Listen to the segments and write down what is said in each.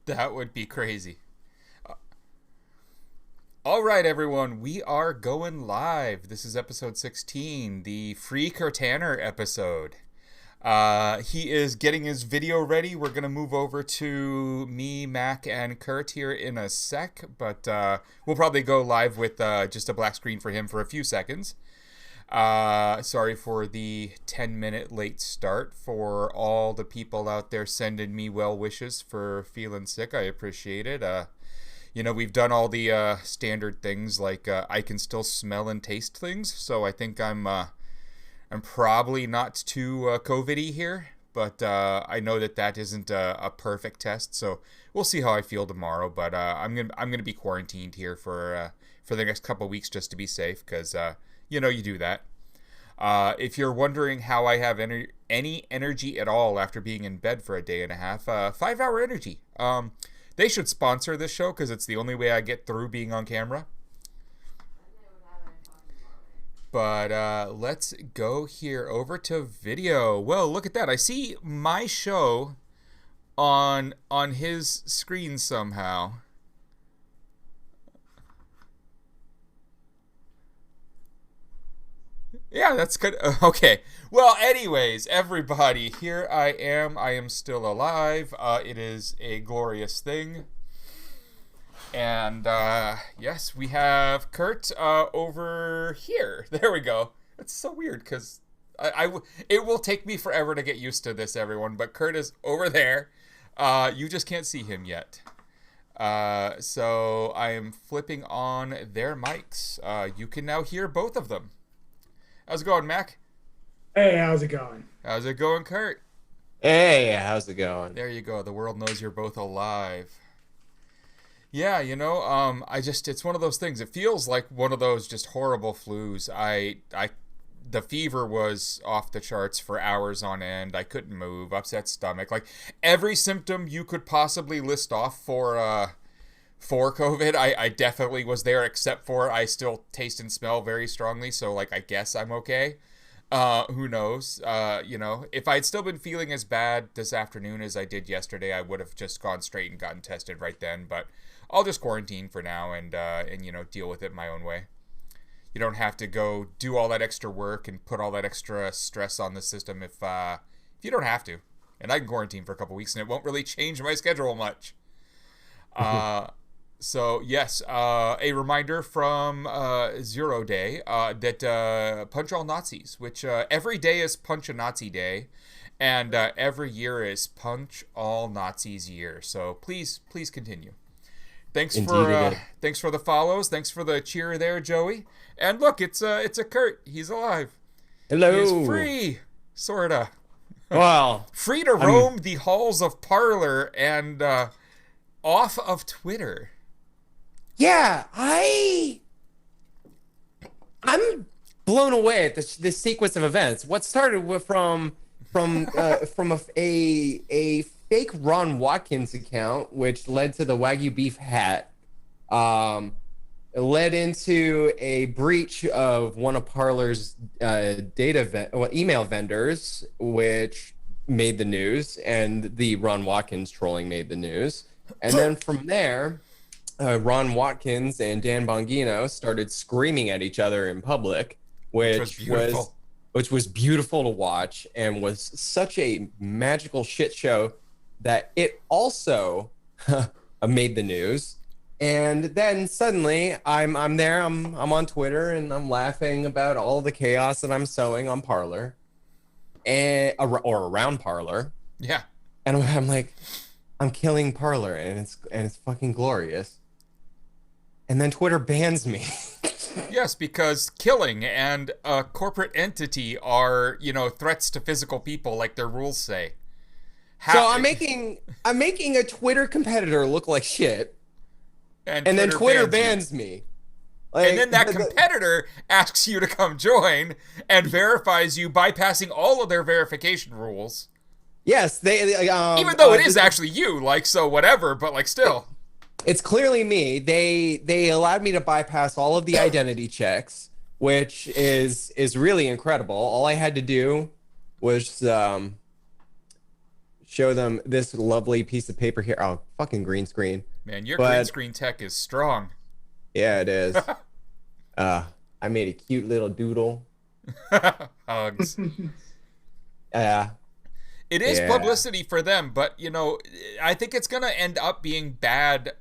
That would be crazy. All right, everyone, we are going live. This is episode 16, the free Kirtaner episode. He is getting his video ready. We're going to move over to me, Mac, and Kurt here in a sec, but we'll probably go live with just a black screen for him for a few seconds. Sorry for the 10-minute late start. For all the people out there sending me well wishes for feeling sick, I appreciate it. We've done all the standard things like I can still smell and taste things, so I think I'm probably not too COVID-y here, but I know that isn't a perfect test, so we'll see how I feel tomorrow. But I'm gonna be quarantined here for the next couple of weeks just to be safe, because you do that. If you're wondering how I have any energy at all after being in bed for a day and a half, 5-hour energy. They should sponsor this show because it's the only way I get through being on camera. But let's go here over to video. Well, look at that. I see my show on his screen somehow. Yeah, that's good. Okay. Well, anyways, everybody, here I am. I am still alive. It is a glorious thing. And, yes, we have Kurt over here. There we go. It's so weird because it will take me forever to get used to this, everyone. But Kurt is over there. You just can't see him yet. So I am flipping on their mics. You can now hear both of them. How's it going, Mac? Hey, how's it going? How's it going, Kurt? Hey, how's it going? There you go. The world knows you're both alive. Yeah, it's one of those things. It feels like one of those just horrible flus. The fever was off the charts for hours on end. I couldn't move, upset stomach, like every symptom you could possibly list off for COVID, I definitely was there, except for I still taste and smell very strongly, so like I guess I'm okay. Who knows? If I had still been feeling as bad this afternoon as I did yesterday, I would have just gone straight and gotten tested right then, but I'll just quarantine for now and deal with it my own way. You don't have to go do all that extra work and put all that extra stress on the system if you don't have to. And I can quarantine for a couple weeks and it won't really change my schedule much. So, yes, a reminder from Zero Day that Punch All Nazis, which every day is Punch a Nazi Day, and every year is Punch All Nazis Year. So please continue. Thanks for the follows. Thanks for the cheer there, Joey. And look, it's a Kurt. He's alive. Hello. He's free, sorta. Well, free to roam the halls of Parler and off of Twitter. Yeah, I'm blown away at this sequence of events. What started from a fake Ron Watkins account, which led to the Wagyu beef hat, led into a breach of one of Parler's email vendors, which made the news, and the Ron Watkins trolling made the news, and then from there. Ron Watkins and Dan Bongino started screaming at each other in public, which was beautiful to watch and was such a magical shit show that it also made the news. And then suddenly I'm on Twitter and I'm laughing about all the chaos that I'm sowing on Parler or around Parler. Yeah. And I'm like, I'm killing Parler and it's fucking glorious. And then Twitter bans me. Yes, because killing and a corporate entity are, threats to physical people, like their rules say. So I'm making a Twitter competitor look like shit, and then Twitter bans me. And then that competitor asks you to come join and verifies you, bypassing all of their verification rules. Yes, they even though it is actually you, so whatever, but still. It's clearly me. They allowed me to bypass all of the identity checks, which is really incredible. All I had to do was show them this lovely piece of paper here. Oh, fucking green screen. Man, your green screen tech is strong. Yeah, it is. I made a cute little doodle. Hugs. Yeah. It is publicity for them, but, you know, I think it's going to end up being bad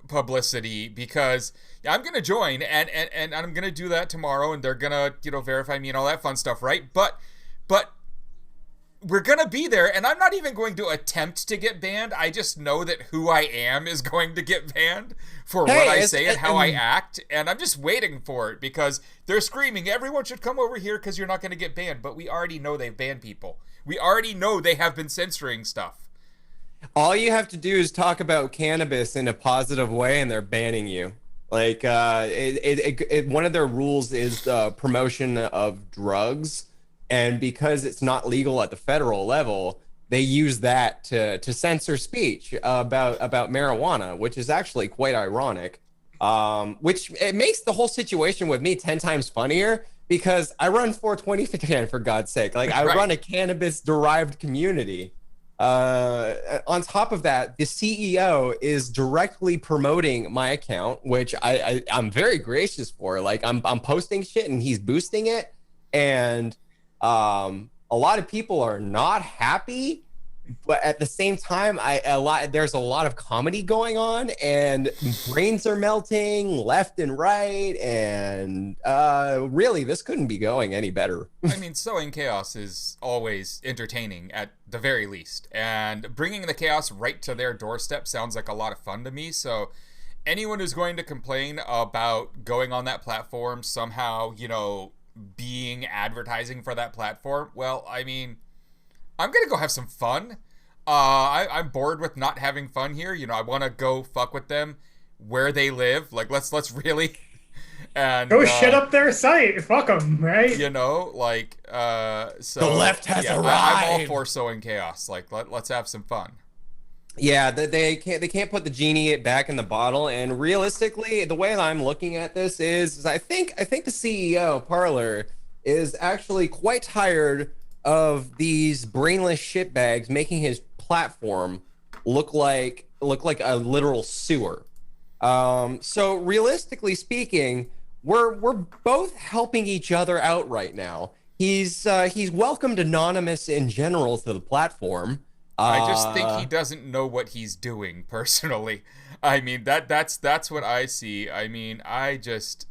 publicity because I'm going to join and I'm going to do that tomorrow and they're going to, you know, verify me and all that fun stuff, right? But we're going to be there and I'm not even going to attempt to get banned. I just know that who I am is going to get banned for what I say and how I act. And I'm just waiting for it because they're screaming, everyone should come over here because you're not going to get banned. But we already know they've banned people. We already know they have been censoring stuff. All you have to do is talk about cannabis in a positive way and they're banning you. Like, one of their rules is the promotion of drugs. And because it's not legal at the federal level, they use that to censor speech about marijuana, which is actually quite ironic. Which it makes the whole situation with me 10 times funnier because I run 420 for God's sake. Like I run a cannabis-derived community. On top of that, the CEO is directly promoting my account, which I'm very gracious for. Like I'm posting shit and he's boosting it, and a lot of people are not happy, but at the same time there's a lot of comedy going on and brains are melting left and right, and really this couldn't be going any better. I mean, sowing chaos is always entertaining at the very least, and bringing the chaos right to their doorstep sounds like a lot of fun to me. So anyone who's going to complain about going on that platform somehow, you know, being advertising for that platform, well, I mean, I'm gonna go have some fun. I'm bored with not having fun here. You know, I want to go fuck with them where they live. Like, let's really and go shit up their site. Fuck them, right? You know, like so the left has arrived. I'm all for sowing chaos. Like, let's have some fun. Yeah, they can't put the genie back in the bottle. And realistically, the way I'm looking at this is I think the CEO Parler is actually quite tired of these brainless shitbags making his platform look like a literal sewer. So realistically speaking, we're both helping each other out right now. He's welcomed Anonymous in general to the platform. I just think he doesn't know what he's doing personally. I mean, that's what I see. I mean, I just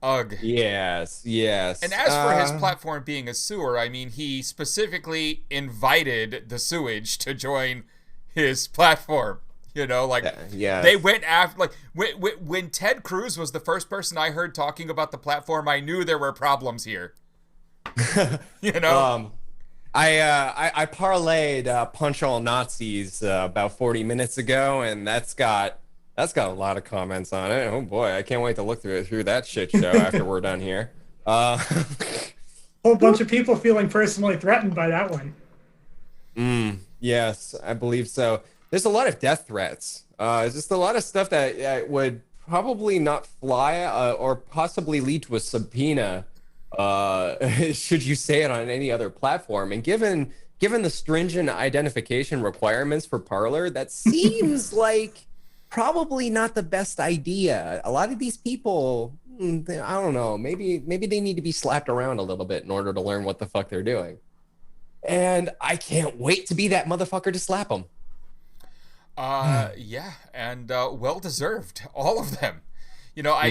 ugh. Yes. And as for his platform being a sewer, I mean, he specifically invited the sewage to join his platform. You know, like they went after, like when Ted Cruz was the first person I heard talking about the platform, I knew there were problems here. You know. I parlayed Punch All Nazis about 40 minutes ago, and that's got a lot of comments on it. Oh boy, I can't wait to look through that shit show after we're done here. Whole bunch of people feeling personally threatened by that one. Yes, I believe so. There's a lot of death threats. Just a lot of stuff that would probably not fly or possibly lead to a subpoena. Should you say it on any other platform, and given the stringent identification requirements for Parler, that seems like probably not the best idea. A lot of these people, I don't know, maybe they need to be slapped around a little bit in order to learn what the fuck they're doing. And I can't wait to be that motherfucker to slap them. Yeah, and well deserved, all of them. You know,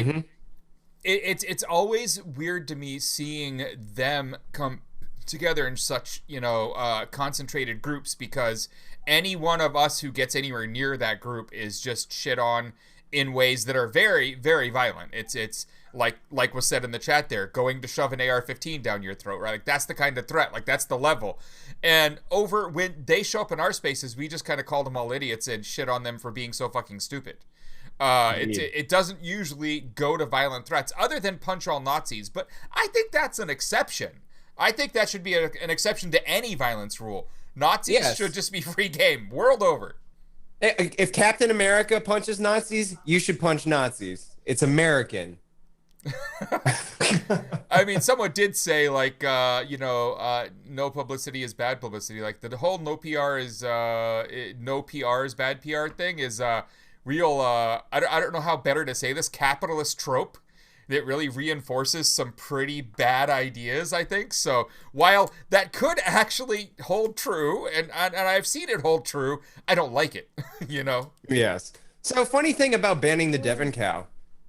It's always weird to me seeing them come together in such, you know, concentrated groups, because any one of us who gets anywhere near that group is just shit on in ways that are very, very violent. It's like was said in the chat there, going to shove an AR-15 down your throat, right? Like, that's the kind of threat. Like, that's the level. And over when they show up in our spaces, we just kind of call them all idiots and shit on them for being so fucking stupid. It doesn't usually go to violent threats other than Punch All Nazis, but I think that's an exception. I think that should be an exception to any violence rule. Nazis should just be free game, world over. If Captain America punches Nazis, you should punch Nazis. It's American. I mean, someone did say like, no publicity is bad publicity. Like the whole no PR is no PR is bad PR thing is real. I don't know how better to say this, capitalist trope that really reinforces some pretty bad ideas, I think. So while that could actually hold true, and I've seen it hold true, I don't like it. You know. Yes. So funny thing about banning the Devon cow.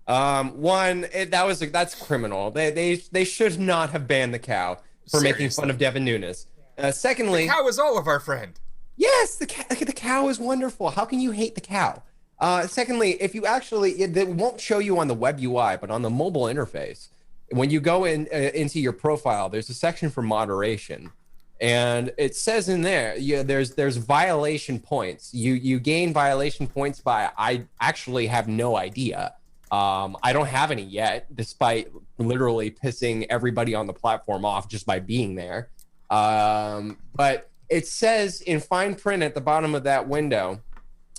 That's criminal. They should not have banned the cow for making fun of Devin Nunes. Secondly, the cow is all of our friend. Yes, the cow is wonderful. How can you hate the cow? Secondly, if you actually, it won't show you on the web UI, but on the mobile interface, when you go into your profile, there's a section for moderation, and it says in there, there's violation points. You gain violation points by, I actually have no idea. I don't have any yet, despite literally pissing everybody on the platform off just by being there. But it says in fine print at the bottom of that window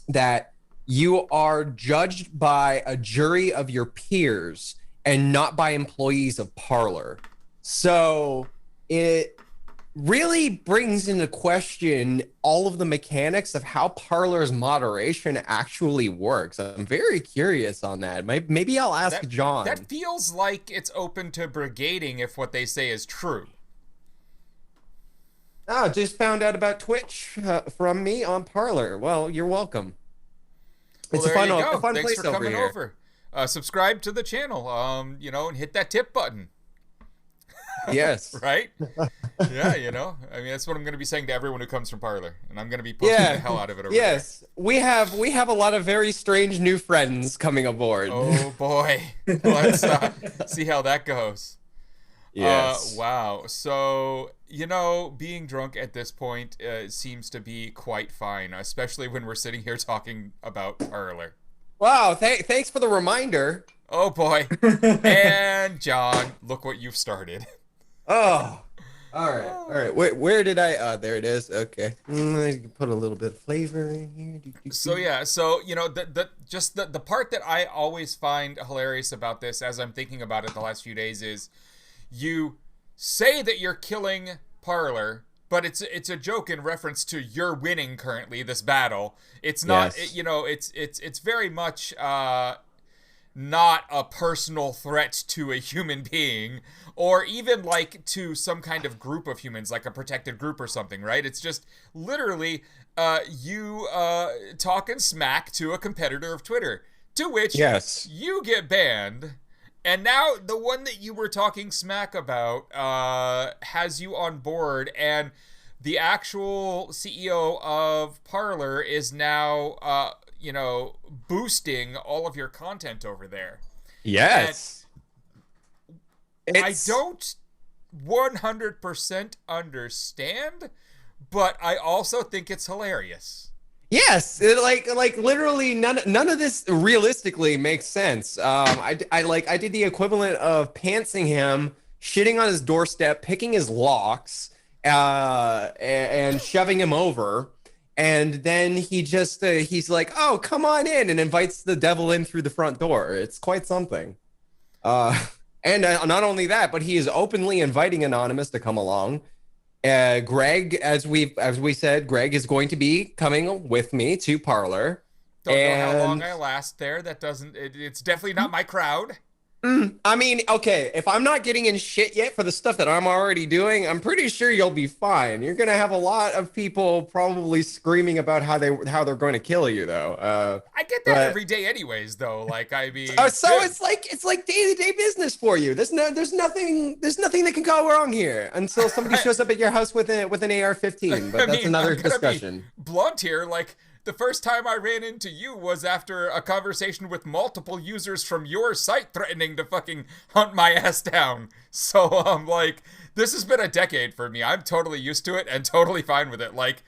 that you are judged by a jury of your peers and not by employees of Parler. So it really brings into question all of the mechanics of how Parler's moderation actually works. I'm very curious on that. Maybe I'll ask John. That feels like it's open to brigading if what they say is true. Oh, just found out about Twitch from me on Parler. Well, you're welcome. Well, It's a fun Thanks place for coming over over. Subscribe to the channel, and hit that tip button. Yes. Right? Yeah, I mean, that's what I'm going to be saying to everyone who comes from Parler, and I'm going to be posting the hell out of it over there. We have a lot of very strange new friends coming aboard. Oh boy. Let's see how that goes. Yes. Wow. So, being drunk at this point seems to be quite fine, especially when we're sitting here talking about Parler. Wow. Thanks for the reminder. Oh boy. And John, look what you've started. Oh. All right. Where did I? There it is. Okay. I can put a little bit of flavor in here. So yeah. So the part that I always find hilarious about this, as I'm thinking about it the last few days, is you say that you're killing Parler, but it's a joke in reference to you're winning currently this battle. It's not. Yes. It's very much not a personal threat to a human being, or even like to some kind of group of humans, like a protected group or something, right? It's just literally you talking smack to a competitor of Twitter, to which you get banned. And now the one that you were talking smack about has you on board, and the actual CEO of Parler is now boosting all of your content over there. Yes. I don't 100% understand, but I also think it's hilarious. Yes, like literally none of this realistically makes sense. I did the equivalent of pantsing him, shitting on his doorstep, picking his locks, and shoving him over. And then he's like, "Oh, come on in," and invites the devil in through the front door. It's quite something. And not only that, but he is openly inviting Anonymous to come along. Gregg, as we said, Gregg is going to be coming with me to Parler. Don't know how long I last there. It's definitely not my crowd. I mean, okay, if I'm not getting in shit yet for the stuff that I'm already doing, I'm pretty sure you'll be fine. You're gonna have a lot of people probably screaming about how they're going to kill you, though. I get that every day, anyways. Though, like, I mean, so it's like day-to-day business for you. There's nothing that can go wrong here until somebody shows up at your house with an AR-15. But that's another discussion. Blunt here, like. The first time I ran into you was after a conversation with multiple users from your site threatening to fucking hunt my ass down. So, like, this has been a decade for me. I'm totally used to it and totally fine with it. Like,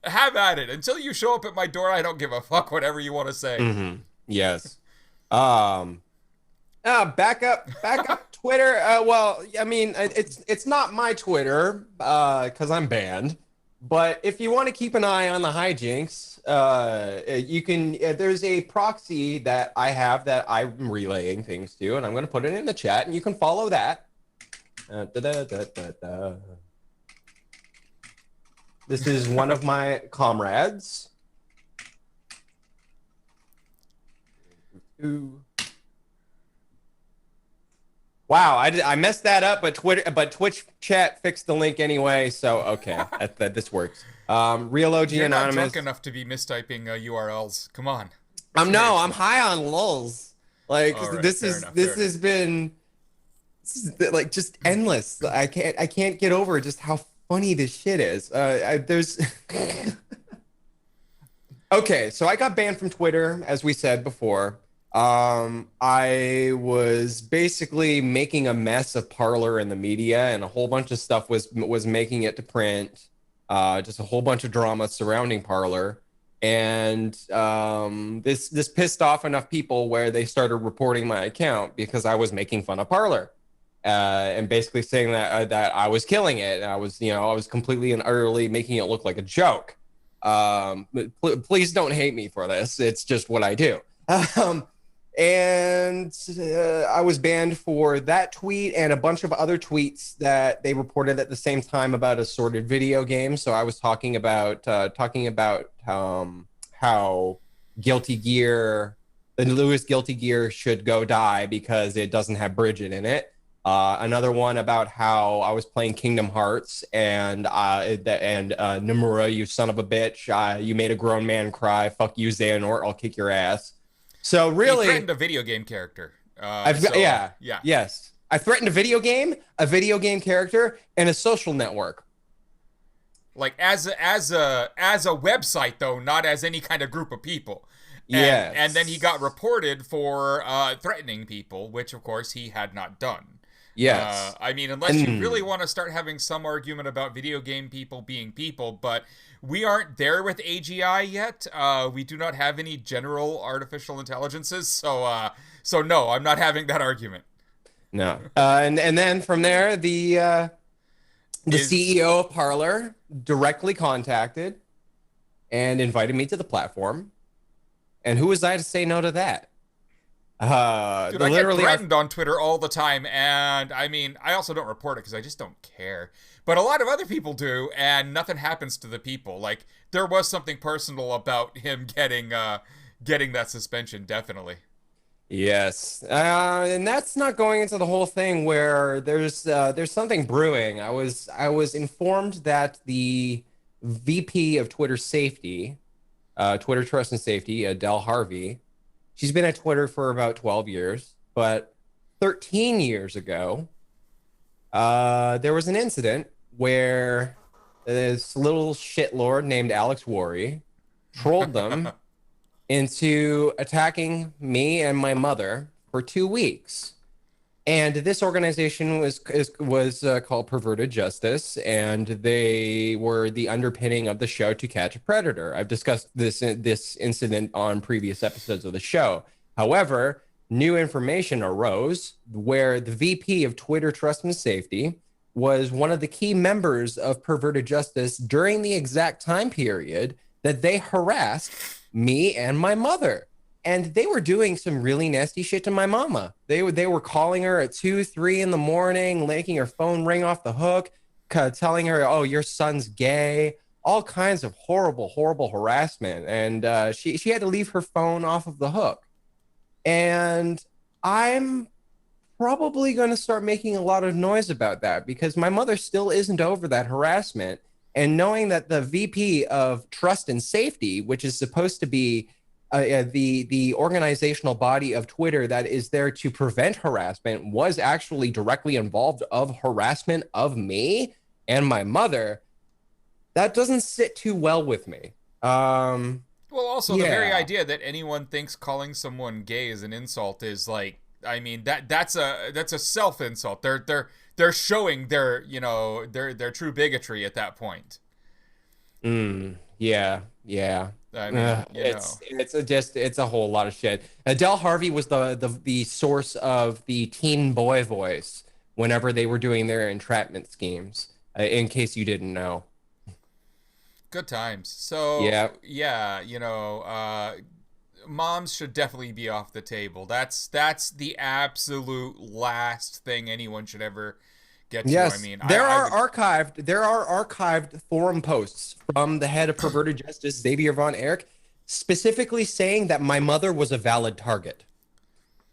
have at it. Until you show up at my door, I don't give a fuck, whatever you want to say. Mm-hmm. Yes. Back up Twitter. Well, I mean, it's not my Twitter, because I'm banned. But if you want to keep an eye on the hijinks, you can. There's a proxy that I have that I'm relaying things to, and I'm going to put it in the chat, and you can follow that. This is one of my comrades. Ooh. Wow, I messed that up, but Twitch chat fixed the link anyway, so okay, this works. Real OG You're Anonymous. not drunk enough to be mistyping URLs. Come on. I'm high on lulz. Like Right, this has been like just endless. I can't get over just how funny this shit is. There's okay, so I got banned from Twitter, as we said before. I was basically making a mess of Parler and the media, and a whole bunch of stuff was making it to print. Just a whole bunch of drama surrounding Parler, and this pissed off enough people where they started reporting my account because I was making fun of Parler, and basically saying that I was killing it, and I was completely and utterly making it look like a joke. Please don't hate me for this. It's just what I do. And I was banned for that tweet and a bunch of other tweets that they reported at the same time about assorted video games. So I was talking about how Guilty Gear, the newest Guilty Gear, should go die because it doesn't have Bridget in it. Another one about how I was playing Kingdom Hearts and Nomura, you son of a bitch, you made a grown man cry. Fuck you, Xehanort. I'll kick your ass. So really, he threatened a video game character. Yes. I threatened a video game character, and a social network. Like as a website though, not as any kind of group of people. Yes. And then he got reported for threatening people, which of course he had not done. Yes. I mean, unless you really want to start having some argument about video game people being people, but we aren't there with AGI yet. We do not have any general artificial intelligences, so no, I'm not having that argument. No. And then from there, the CEO of Parler directly contacted and invited me to the platform. And who was I to say no to that? Dude, I get threatened on Twitter all the time, and I mean, I also don't report it because I just don't care. But a lot of other people do, and nothing happens to the people. Like, there was something personal about him getting that suspension, definitely. Yes, and that's not going into the whole thing where there's something brewing. I was informed that the VP of Twitter safety, Twitter Trust and Safety, Adele Harvey. She's been at Twitter for about 12 years, but 13 years ago, there was an incident where this little shitlord named Alex Worry trolled them into attacking me and my mother for 2 weeks. And this organization was called Perverted Justice, and they were the underpinning of the show To Catch a Predator. I've discussed this incident on previous episodes of the show. However, new information arose where the VP of Twitter Trust and Safety was one of the key members of Perverted Justice during the exact time period that they harassed me and my mother. And they were doing some really nasty shit to my mama. They were calling her at 2, 3 in the morning, making her phone ring off the hook, telling her, "Oh, your son's gay." All kinds of horrible, horrible harassment. And she had to leave her phone off of the hook. And I'm probably going to start making a lot of noise about that because my mother still isn't over that harassment. And knowing that the VP of Trust and Safety, which is supposed to be the organizational body of Twitter that is there to prevent harassment, was actually directly involved of harassment of me and my mother, that doesn't sit too well with me. Well, also the very idea that anyone thinks calling someone gay is an insult is like, I mean, that's a self insult. They're showing their true bigotry at that point. Yeah. I mean, it's a whole lot of shit. Adele Harvey was the source of the teen boy voice whenever they were doing their entrapment schemes. In case you didn't know. Good times. So Yeah. yeah, moms should definitely be off the table. That's the absolute last thing anyone should ever get to. I Yes, mean, I there would. are archived forum posts from the head of perverted justice, Xavier von Erich, specifically saying that my mother was a valid target.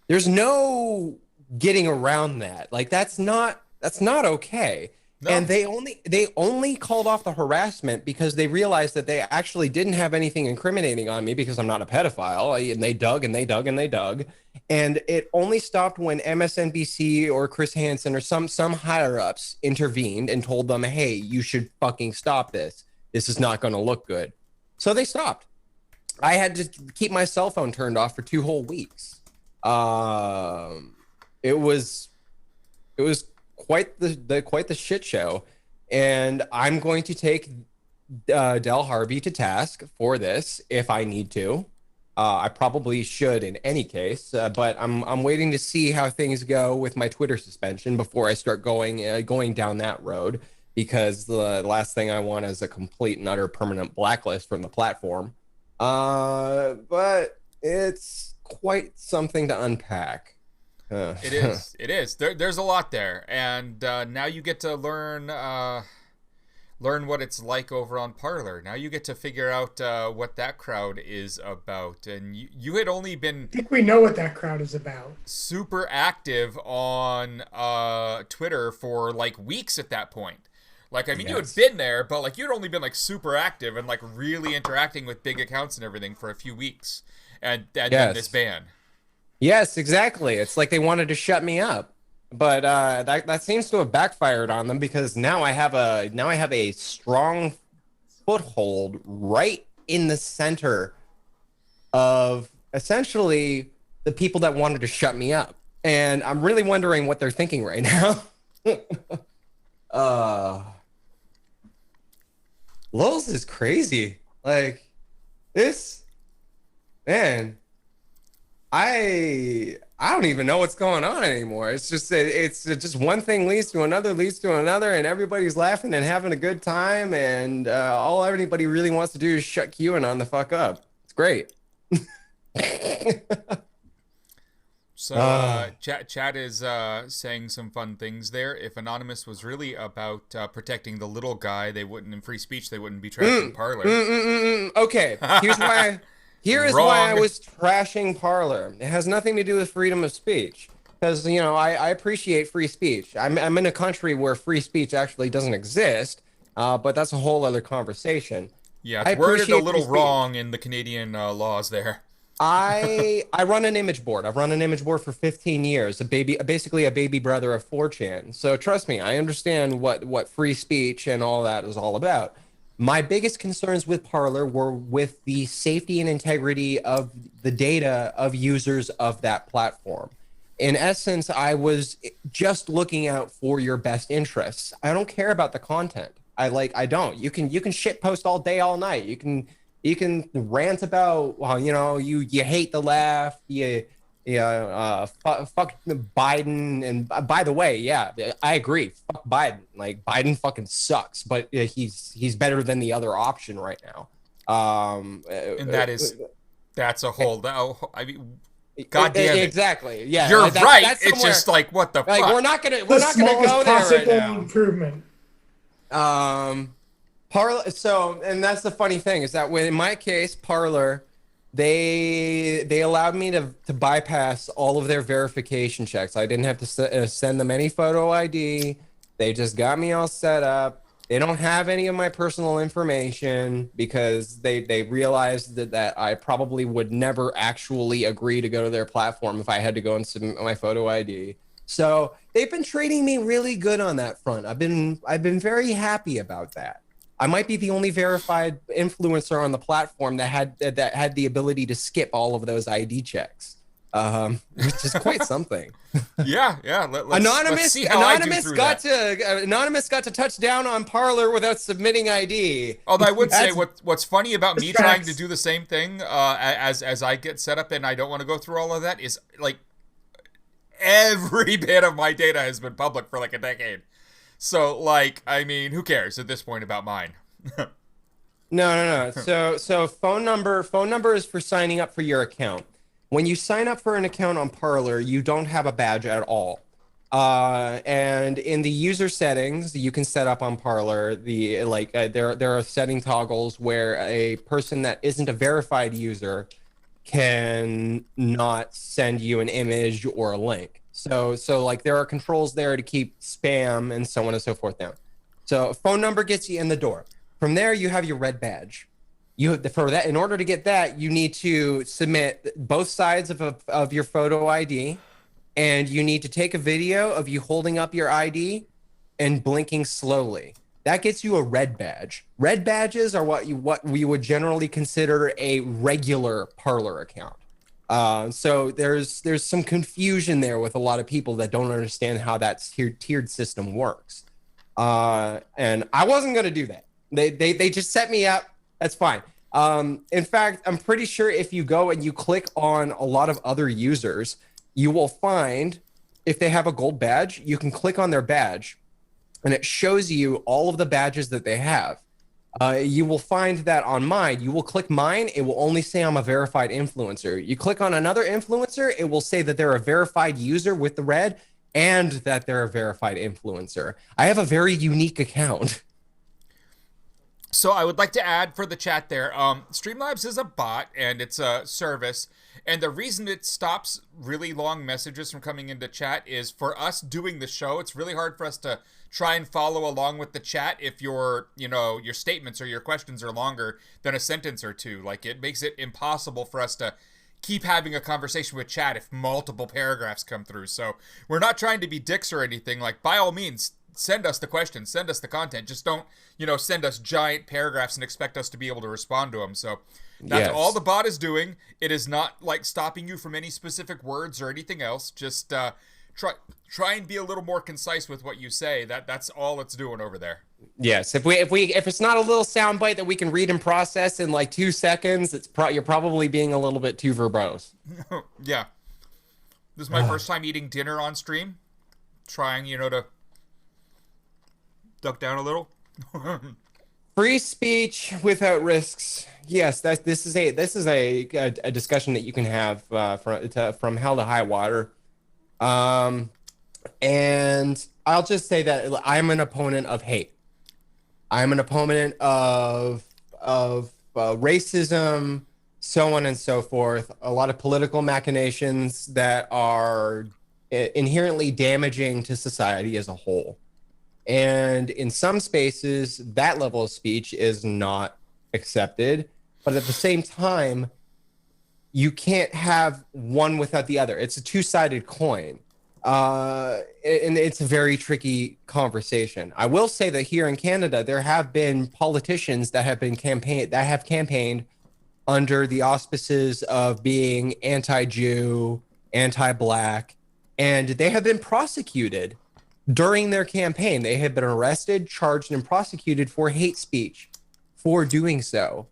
There's no getting around that. Like that's not okay. And No. they only called off the harassment because they realized that they actually didn't have anything incriminating on me because I'm not a pedophile. And they dug and they dug and they dug. And it only stopped when MSNBC or Chris Hansen or some higher ups intervened and told them, "Hey, you should fucking stop this. This is not going to look good." So they stopped. I had to keep my cell phone turned off for 2 whole weeks. Um, it was quite the shit show, and I'm going to take Del Harvey to task for this if I need to. I probably should in any case, but I'm waiting to see how things go with my Twitter suspension before I start going down that road, because the last thing I want is a complete and utter permanent blacklist from the platform. But it's quite something to unpack. It is. It is. There's a lot there, and now you get to learn what it's like over on Parler. Now you get to figure out what that crowd is about, and you had only been I think we know what that crowd is about. super active on Twitter for like weeks at that point. Like, I mean, you had Yes. been there, but like you'd only been like super active and like really interacting with big accounts and everything for a few weeks, and then Yes. this ban. Yes, exactly. It's like they wanted to shut me up, but that seems to have backfired on them, because now I have a strong foothold right in the center of essentially the people that wanted to shut me up, and I'm really wondering what they're thinking right now. uh, Lols is crazy. Like this, man. I don't even know what's going on anymore. It's just one thing leads to another, and everybody's laughing and having a good time, and all anybody really wants to do is shut QAnon the fuck up. It's great. So Chad is saying some fun things there. If Anonymous was really about protecting the little guy, they wouldn't, in free speech, they wouldn't be trashing Parler. Okay, here is why I Wrong. was trashing Parler. It has nothing to do with freedom of speech, because I appreciate free speech. I'm in a country where free speech actually doesn't exist, but that's a whole other conversation. Yeah, I it's worded a appreciate little free speech. wrong in the Canadian laws there. I run an image board. I've run an image board for 15 years. Basically a baby brother of 4chan. So trust me, I understand what free speech and all that is all about. My biggest concerns with Parler were with the safety and integrity of the data of users of that platform. In essence, I was just looking out for your best interests. I don't care about the content. I don't. You can shit post all day, all night. You can rant about, well, you hate the left, fuck Biden, and by the way, yeah, I agree. Fuck Biden. Like, Biden fucking sucks, but he's better than the other option right now. And that's a whole. I mean, God damn it! Exactly. Yeah, You're right. That's It's just like, what the like fuck? we're not gonna The go smallest there right possible now. improvement. Parler. So, and that's the funny thing, is that when in my case, Parler, they allowed me to bypass all of their verification checks. I didn't have to send them any photo ID. They just got me all set up. They don't have any of my personal information because they realized that I probably would never actually agree to go to their platform if I had to go and submit my photo ID. So they've been treating me really good on that front. I've been very happy about that. I might be the only verified influencer on the platform that had the ability to skip all of those ID checks, which is quite something. Yeah. Let's see how Anonymous I do through Anonymous got to touch down on Parler without submitting ID. Although I would say That's- what's funny about me Tracks. trying to do the same thing as I get set up, and I don't want to go through all of that, is like every bit of my data has been public for like a decade. So, like, I mean, who cares at this point about mine? No. So phone number is for signing up for your account. When you sign up for an account on Parler, you don't have a badge at all. And in the user settings, you can set up on Parler there are setting toggles where a person that isn't a verified user can not send you an image or a link. So like there are controls there to keep spam and so on and so forth down. So a phone number gets you in the door. From there, you have your red badge. For that, in order to get that, you need to submit both sides of your photo ID, and you need to take a video of you holding up your ID and blinking slowly. That gets you a red badge. Red badges are what we would generally consider a regular Parler account. So there's some confusion there with a lot of people that don't understand how that tiered system works. And I wasn't going to do that. They just set me up. That's fine. In fact, I'm pretty sure if you go and you click on a lot of other users, you will find if they have a gold badge, you can click on their badge and it shows you all of the badges that they have. You will find that on mine, you will click mine, it will only say I'm a verified influencer. You click on another influencer, it will say that they're a verified user with the red and that they're a verified influencer. I have a very unique account. So I would like to add for the chat there, Streamlabs is a bot and it's a service. And the reason it stops really long messages from coming into chat is for us doing the show, it's really hard for us to try and follow along with the chat if your statements or your questions are longer than a sentence or two. Like, it makes it impossible for us to keep having a conversation with chat if multiple paragraphs come through. So we're not trying to be dicks or anything. Like, by all means, send us the questions, send us the content. Just don't, send us giant paragraphs and expect us to be able to respond to them. So that's all the bot is doing. It is not like stopping you from any specific words or anything else. Just try and be a little more concise with what you say. That's all it's doing over there. Yes, if it's not a little soundbite that we can read and process in like 2 seconds, you're probably being a little bit too verbose. Yeah. This is my first time eating dinner on stream. Trying, to duck down a little. Free speech without risks. Yes, this is a discussion that you can have from hell to high water. And I'll just say that I'm an opponent of hate. I'm an opponent of racism, so on and so forth. A lot of political machinations that are inherently damaging to society as a whole. And in some spaces, that level of speech is not accepted. But at the same time, you can't have one without the other. It's a two-sided coin. And it's a very tricky conversation. I will say that here in Canada, there have been politicians that have campaigned under the auspices of being anti-Jew, anti-Black, and they have been prosecuted during their campaign. They have been arrested, charged, and prosecuted for hate speech for doing so.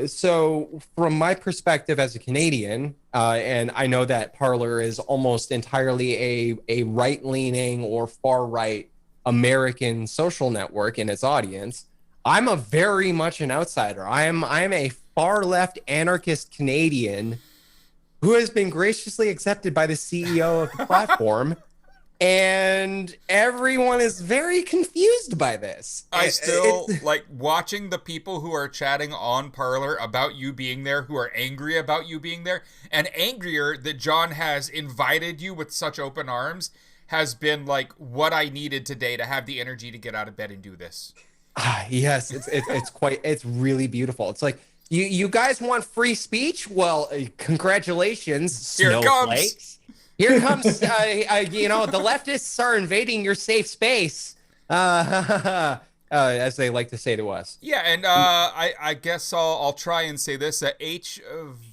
So from my perspective as a Canadian, and I know that Parler is almost entirely a right-leaning or far-right American social network in its audience, I'm a very much an outsider. I'm a far-left anarchist Canadian who has been graciously accepted by the CEO of the platform. And everyone is very confused by this. I still like watching the people who are chatting on Parler about you being there, who are angry about you being there, and angrier that John has invited you with such open arms has been like what I needed today to have the energy to get out of bed and do this. Yes, it's really beautiful. It's like you guys want free speech? Well, congratulations, Here it snowflakes. comes. Here comes, the leftists are invading your safe space, as they like to say to us. Yeah, and I guess I'll try and say this. H.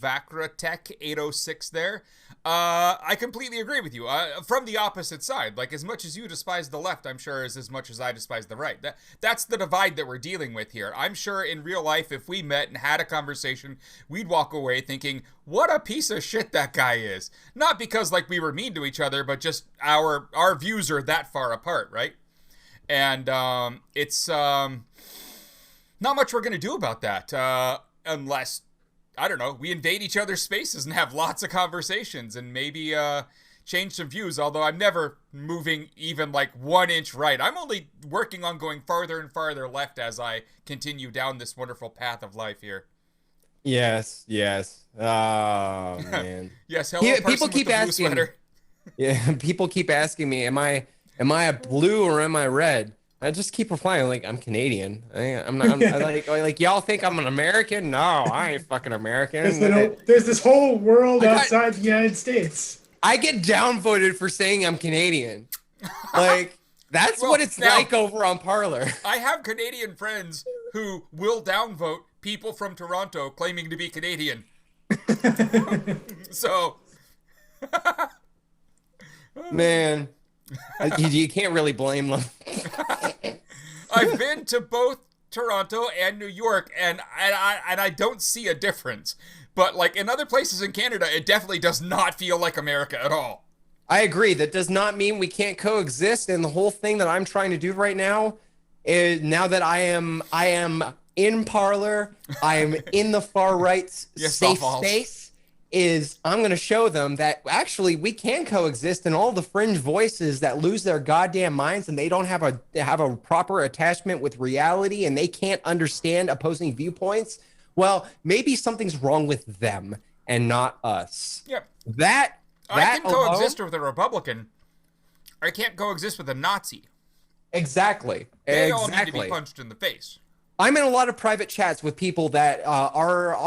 Vacratech 806 there. I completely agree with you. From the opposite side, like as much as you despise the left, I'm sure is as much as I despise the right. That's the divide that we're dealing with here. I'm sure in real life, if we met and had a conversation, we'd walk away thinking, what a piece of shit that guy is. Not because like we were mean to each other, but just our views are that far apart, right? And it's not much we're going to do about that unless, I don't know, we invade each other's spaces and have lots of conversations and maybe change some views, although I'm never moving even like 1 inch right. I'm only working on going farther and farther left as I continue down this wonderful path of life here. Yes. Oh man. Yes. Hello, People keep asking. Yeah, people keep asking me, am I a blue or am I red? I just keep replying like I'm Canadian. I'm not. Like y'all think I'm an American? No, I ain't fucking American. There's this whole world outside the United States. I get downvoted for saying I'm Canadian. Like that's what it's like over on Parler. I have Canadian friends who will downvote people from Toronto claiming to be Canadian. So, man, you can't really blame them. I've been to both Toronto and New York, and I don't see a difference. But like in other places in Canada, it definitely does not feel like America at all. I agree. That does not mean we can't coexist. And the whole thing that I'm trying to do right now is, now that I am in Parler, I am in the far right safe space, is I'm going to show them that actually we can coexist, and all the fringe voices that lose their goddamn minds and they don't have a proper attachment with reality and they can't understand opposing viewpoints. Well, maybe something's wrong with them and not us. Yep. That I can coexist with a Republican. I can't coexist with a Nazi. Exactly. They all need to be punched in the face. I'm in a lot of private chats with people that our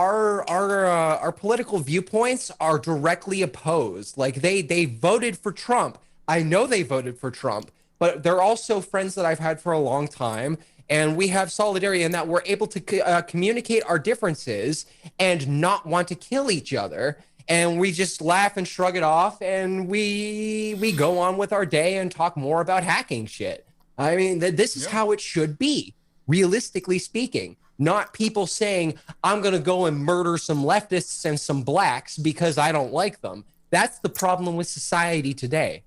political viewpoints are directly opposed. Like they voted for Trump. I know they voted for Trump, but they're also friends that I've had for a long time. And we have solidarity in that we're able to communicate our differences and not want to kill each other. And we just laugh and shrug it off, and we go on with our day and talk more about hacking shit. I mean, this is how it should be, realistically speaking. Not people saying, I'm going to go and murder some leftists and some blacks because I don't like them. That's the problem with society today.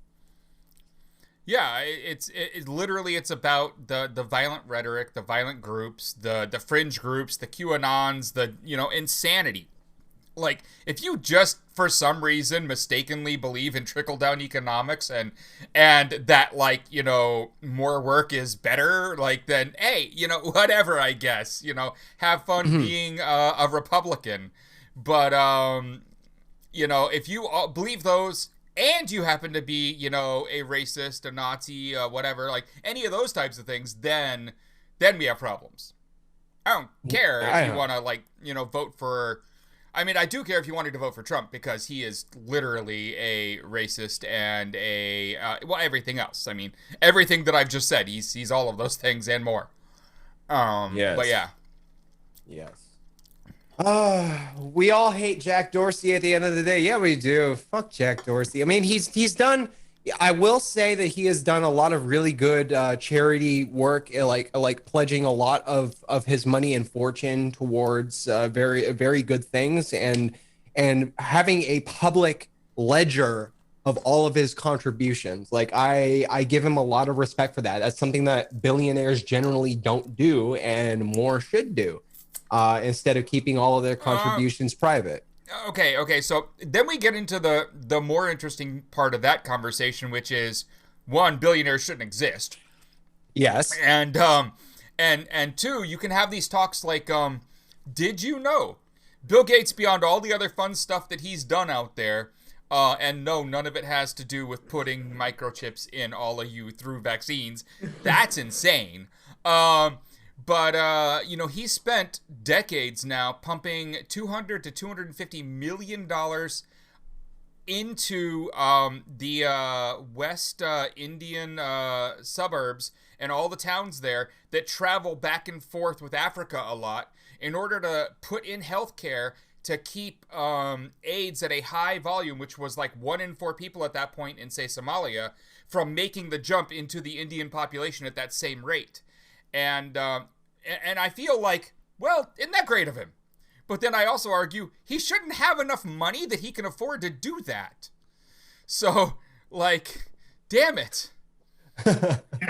Yeah, it's literally about the violent rhetoric, the violent groups, the fringe groups, the QAnons, the insanity. Like, if you just for some reason mistakenly believe in trickle down economics and that more work is better, like, then hey, whatever, I guess, have fun being a Republican. But if you believe those, and you happen to be, a racist, a Nazi, whatever, like any of those types of things, then we have problems. I don't care if you want to, vote for... I mean, I do care if you wanted to vote for Trump, because he is literally a racist and everything else. I mean, everything that I've just said, he's all of those things and more. Yes. But yeah. Yes. We all hate Jack Dorsey at the end of the day. Yeah, we do. Fuck Jack Dorsey. I mean, he's done. I will say that he has done a lot of really good charity work, like pledging a lot of his money and fortune towards very, very good things, and having a public ledger of all of his contributions. Like I give him a lot of respect for that. That's something that billionaires generally don't do, and more should do. Instead of keeping all of their contributions private. Okay. So then we get into the more interesting part of that conversation, which is, one, billionaires shouldn't exist. Yes. And two, you can have these talks like, did you know Bill Gates, beyond all the other fun stuff that he's done out there, and no, none of it has to do with putting microchips in all of you through vaccines. That's insane. But he spent decades now pumping $200 to $250 million into the West Indian suburbs and all the towns there that travel back and forth with Africa a lot in order to put in healthcare to keep AIDS at a high volume, which was like 1 in 4 people at that point in, say, Somalia, from making the jump into the Indian population at that same rate. And I feel like, well, isn't that great of him? But then I also argue he shouldn't have enough money that he can afford to do that. So, like, damn it.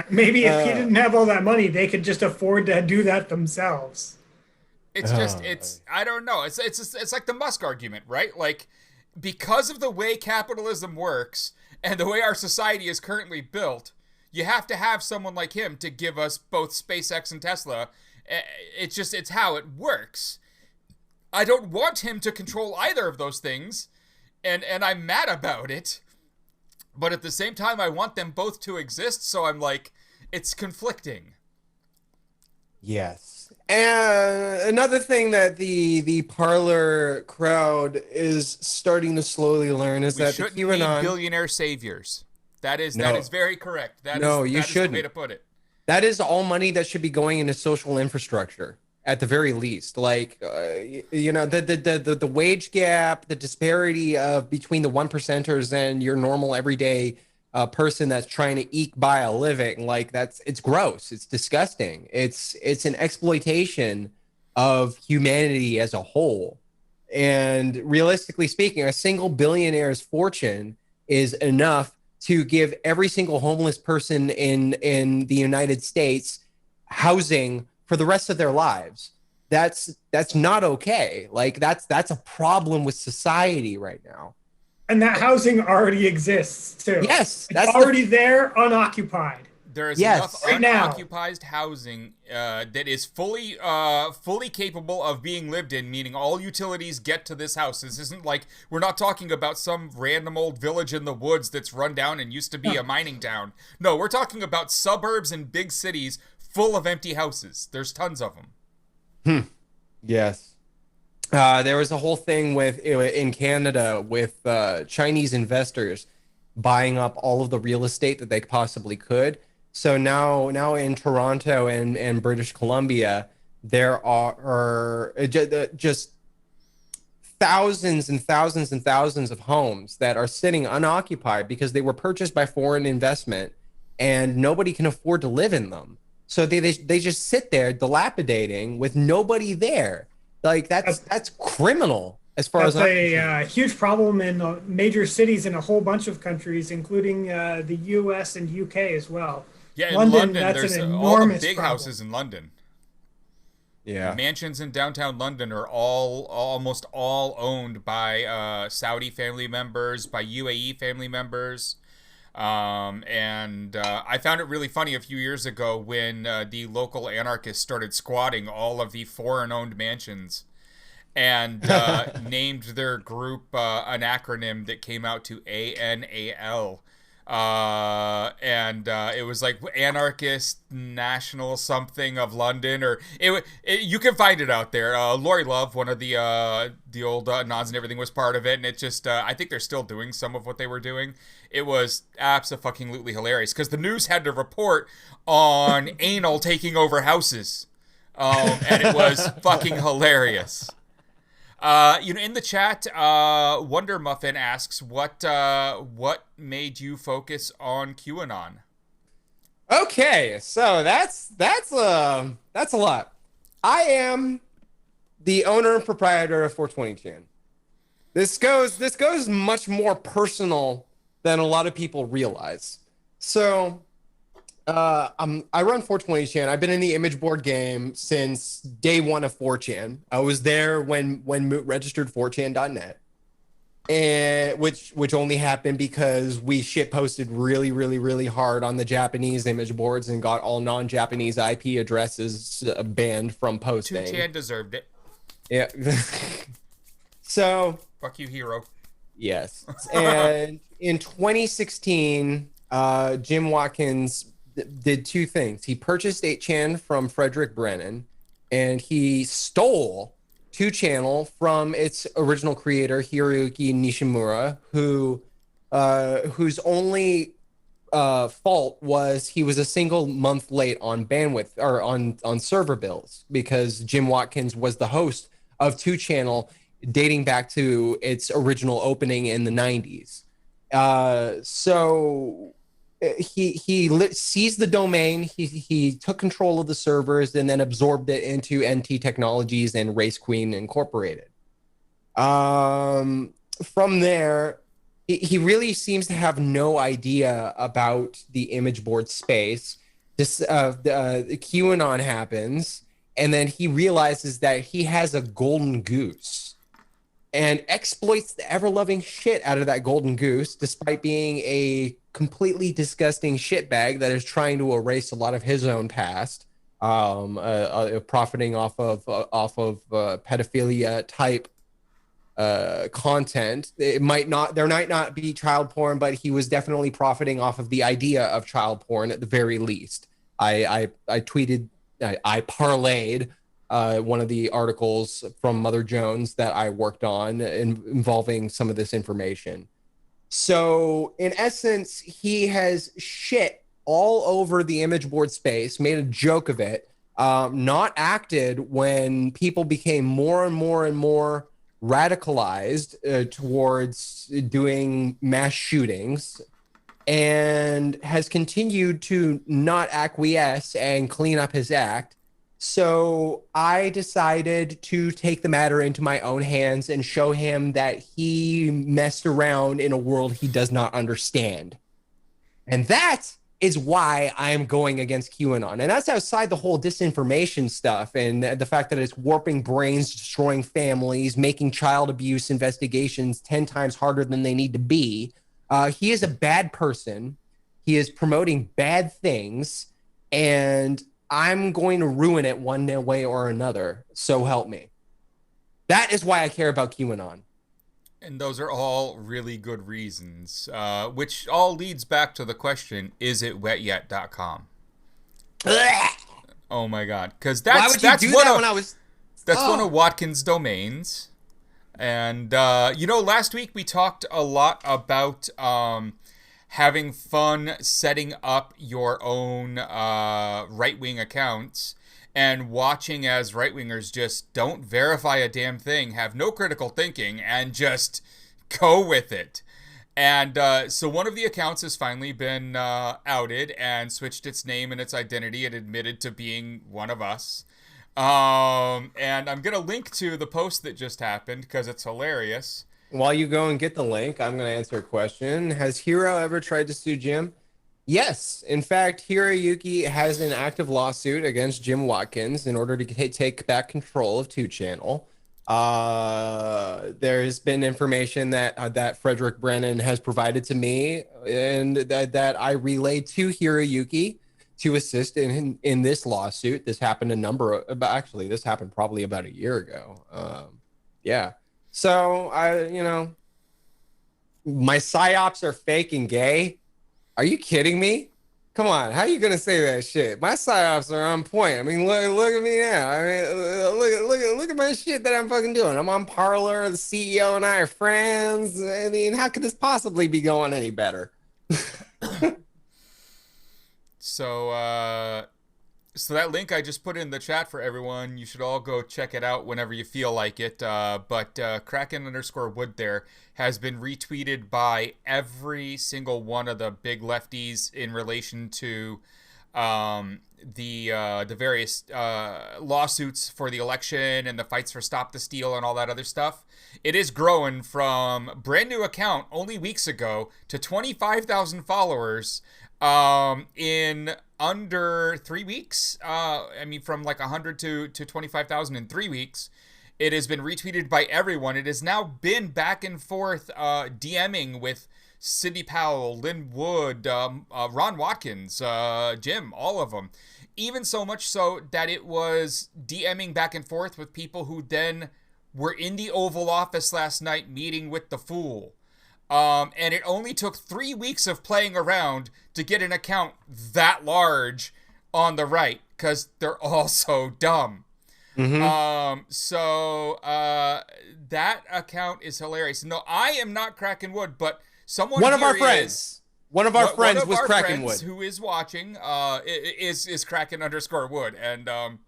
Maybe if he didn't have all that money, they could just afford to do that themselves. It's just it's I don't know. It's like the Musk argument, right? Like because of the way capitalism works and the way our society is currently built, you have to have someone like him to give us both SpaceX and Tesla. It's how it works. I don't want him to control either of those things, and I'm mad about it. But at the same time, I want them both to exist, so I'm like, it's conflicting. Yes. And another thing that the Parler crowd is starting to slowly learn is We that the shouldn't need QAnon. billionaire saviors. That is No. very correct. That No, is you the way shouldn't. to put it. That is all money that should be going into social infrastructure at the very least. Like, the wage gap, the disparity of between the one percenters and your normal everyday person that's trying to eke by a living. Like it's gross. It's disgusting. It's an exploitation of humanity as a whole. And realistically speaking, a single billionaire's fortune is enough to give every single homeless person in the United States housing for the rest of their lives. That's not okay. Like that's a problem with society right now. And that housing already exists too. Yes, it's already there, unoccupied. There is Yes. enough unoccupied housing that is fully capable of being lived in, meaning all utilities get to this house. This isn't like, we're not talking about some random old village in the woods that's run down and used to be a mining town. No, we're talking about suburbs and big cities full of empty houses. There's tons of them. Yes. There was a whole thing in Canada with Chinese investors buying up all of the real estate that they possibly could. So now in Toronto and British Columbia, there are just thousands and thousands and thousands of homes that are sitting unoccupied because they were purchased by foreign investment and nobody can afford to live in them. So they just sit there dilapidating with nobody there. Like that's criminal as far as I'm a huge problem in major cities in a whole bunch of countries, including the U.S. and U.K. as well. Yeah, in London that's there's an all the enormous big problem. houses in London. Yeah. Mansions in downtown London are almost all owned by Saudi family members, by UAE family members. I found it really funny a few years ago when the local anarchists started squatting all of the foreign-owned mansions and named their group an acronym that came out to ANAL. It was like Anarchist National something of London, or you can find it out there. Lori Love, one of the old Anons and everything, was part of it, and it just I think they're still doing some of what they were doing. It was abso-fucking-lutely hilarious because the news had to report on anal taking over houses, and it was fucking hilarious. In the chat, Wonder Muffin asks, what made you focus on QAnon? Okay, so that's a lot. I am the owner and proprietor of 420chan. This goes much more personal than a lot of people realize. So I run 420chan. I've been in the image board game since day one of 4chan. I was there when Moot registered 4chan.net, and which only happened because we shit posted really, really, really hard on the Japanese image boards and got all non-Japanese IP addresses banned from posting. 2chan deserved it. Yeah. So fuck you, hero. Yes. And in 2016, Jim Watkins did two things. He purchased 8chan from Frederick Brennan, and he stole 2channel from its original creator, Hiroyuki Nishimura, whose only fault was he was a single month late on bandwidth or on server bills, because Jim Watkins was the host of 2channel dating back to its original opening in the 90s. So he seized the domain, he took control of the servers, and then absorbed it into NT Technologies and Race Queen Incorporated. From there, he really seems to have no idea about the image board space. This QAnon happens, and then he realizes that he has a golden goose and exploits the ever-loving shit out of that golden goose, despite being a completely disgusting shitbag that is trying to erase a lot of his own past, profiting off of pedophilia type content. There might not be child porn, but he was definitely profiting off of the idea of child porn at the very least. I parlayed one of the articles from Mother Jones that I worked on involving some of this information. So in essence, he has shit all over the image board space, made a joke of it, not acted when people became more and more and more radicalized towards doing mass shootings, and has continued to not acquiesce and clean up his act. So I decided to take the matter into my own hands and show him that he messed around in a world he does not understand. And that is why I am going against QAnon. And that's outside the whole disinformation stuff and the fact that it's warping brains, destroying families, making child abuse investigations 10 times harder than they need to be. He is a bad person. He is promoting bad things, and I'm going to ruin it one way or another. So help me. That is why I care about QAnon. And those are all really good reasons, which all leads back to the question, is it wetyet.com? Oh my God. Because that's one of Watkins' domains. And, last week we talked a lot about having fun setting up your own right-wing accounts and watching as right-wingers just don't verify a damn thing, have no critical thinking, and just go with it. And so one of the accounts has finally been outed and switched its name and its identity and admitted to being one of us. And I'm going to link to the post that just happened because it's hilarious. While you go and get the link, I'm going to answer a question. Has Hiro ever tried to sue Jim? Yes. In fact, Hiroyuki has an active lawsuit against Jim Watkins in order to take back control of 2Channel. There's been information that Frederick Brennan has provided to me and that I relayed to Hiroyuki to assist in this lawsuit. This happened this happened probably about a year ago. Yeah. So my psyops are fake and gay. Are you kidding me? Come on, how are you gonna say that shit? My psyops are on point. I mean, look at me now. I mean, look at my shit that I'm fucking doing. I'm on Parler. The CEO and I are friends. I mean, how could this possibly be going any better? So that link I just put in the chat for everyone, you should all go check it out whenever you feel like it. But Kraken_Wood there has been retweeted by every single one of the big lefties in relation to the various lawsuits for the election and the fights for Stop the Steal and all that other stuff. It is growing from brand new account only weeks ago to 25,000 followers in under 3 weeks. From like 100 to 25,000 in 3 weeks. It has been retweeted by everyone. It has now been back and forth DMing with Sidney Powell, Lynn Wood, Ron Watkins, Jim, all of them. Even so much so that it was DMing back and forth with people who then were in the Oval Office last night meeting with the Fool. And it only took 3 weeks of playing around to get an account that large on the right, because they're all so dumb. Mm-hmm. That account is hilarious. No, I am not cracking wood, but one of our friends was cracking wood. Who is watching is Kraken_Wood, and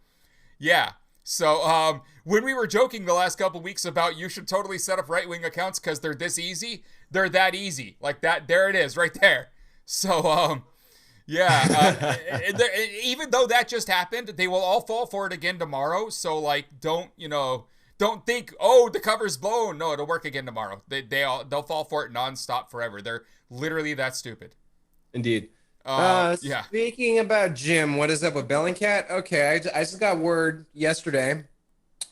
yeah. So when we were joking the last couple weeks about you should totally set up right-wing accounts because they're this easy, they're that easy. Like that, there it is, right there. So even though that just happened, they will all fall for it again tomorrow. So like, don't don't think, oh, the cover's blown. No, it'll work again tomorrow. They'll fall for it nonstop forever. They're literally that stupid. Indeed. Yeah. Speaking about Jim, what is up with Bellingcat? Okay, I just got word yesterday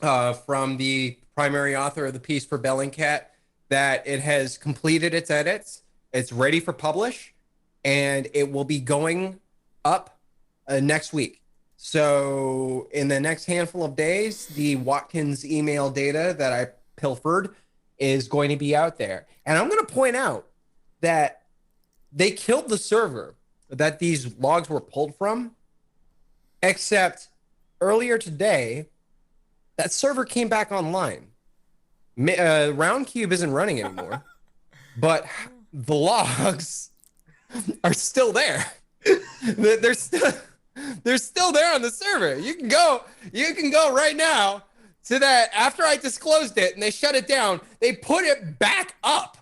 from the primary author of the piece for Bellingcat that it has completed its edits. It's ready for publish, and it will be going up next week. So in the next handful of days, the Watkins email data that I pilfered is going to be out there. And I'm going to point out that they killed the server that these logs were pulled from, except earlier today, that server came back online. Roundcube isn't running anymore, but the logs are still there. They're still there on the server. You can go right now to that. After I disclosed it and they shut it down, they put it back up,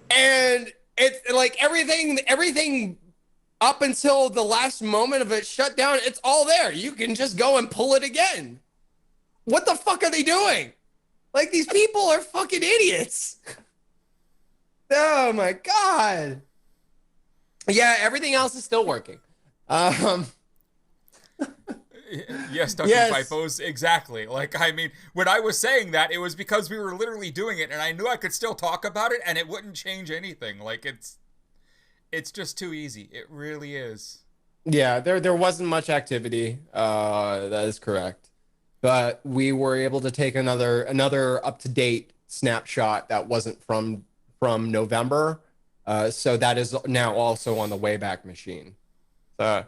and it's like everything up until the last moment of it shut down. It's all there. You can just go and pull it again. What the fuck are they doing? Like, these people are fucking idiots. Oh my God. Yeah, everything else is still working. Yes, Dr. Fifos, exactly. Like, I mean, when I was saying that, it was because we were literally doing it, and I knew I could still talk about it, and it wouldn't change anything. Like, it's just too easy. It really is. Yeah, there wasn't much activity. That is correct. But we were able to take another up-to-date snapshot that wasn't from November. So that is now also on the Wayback Machine. Oh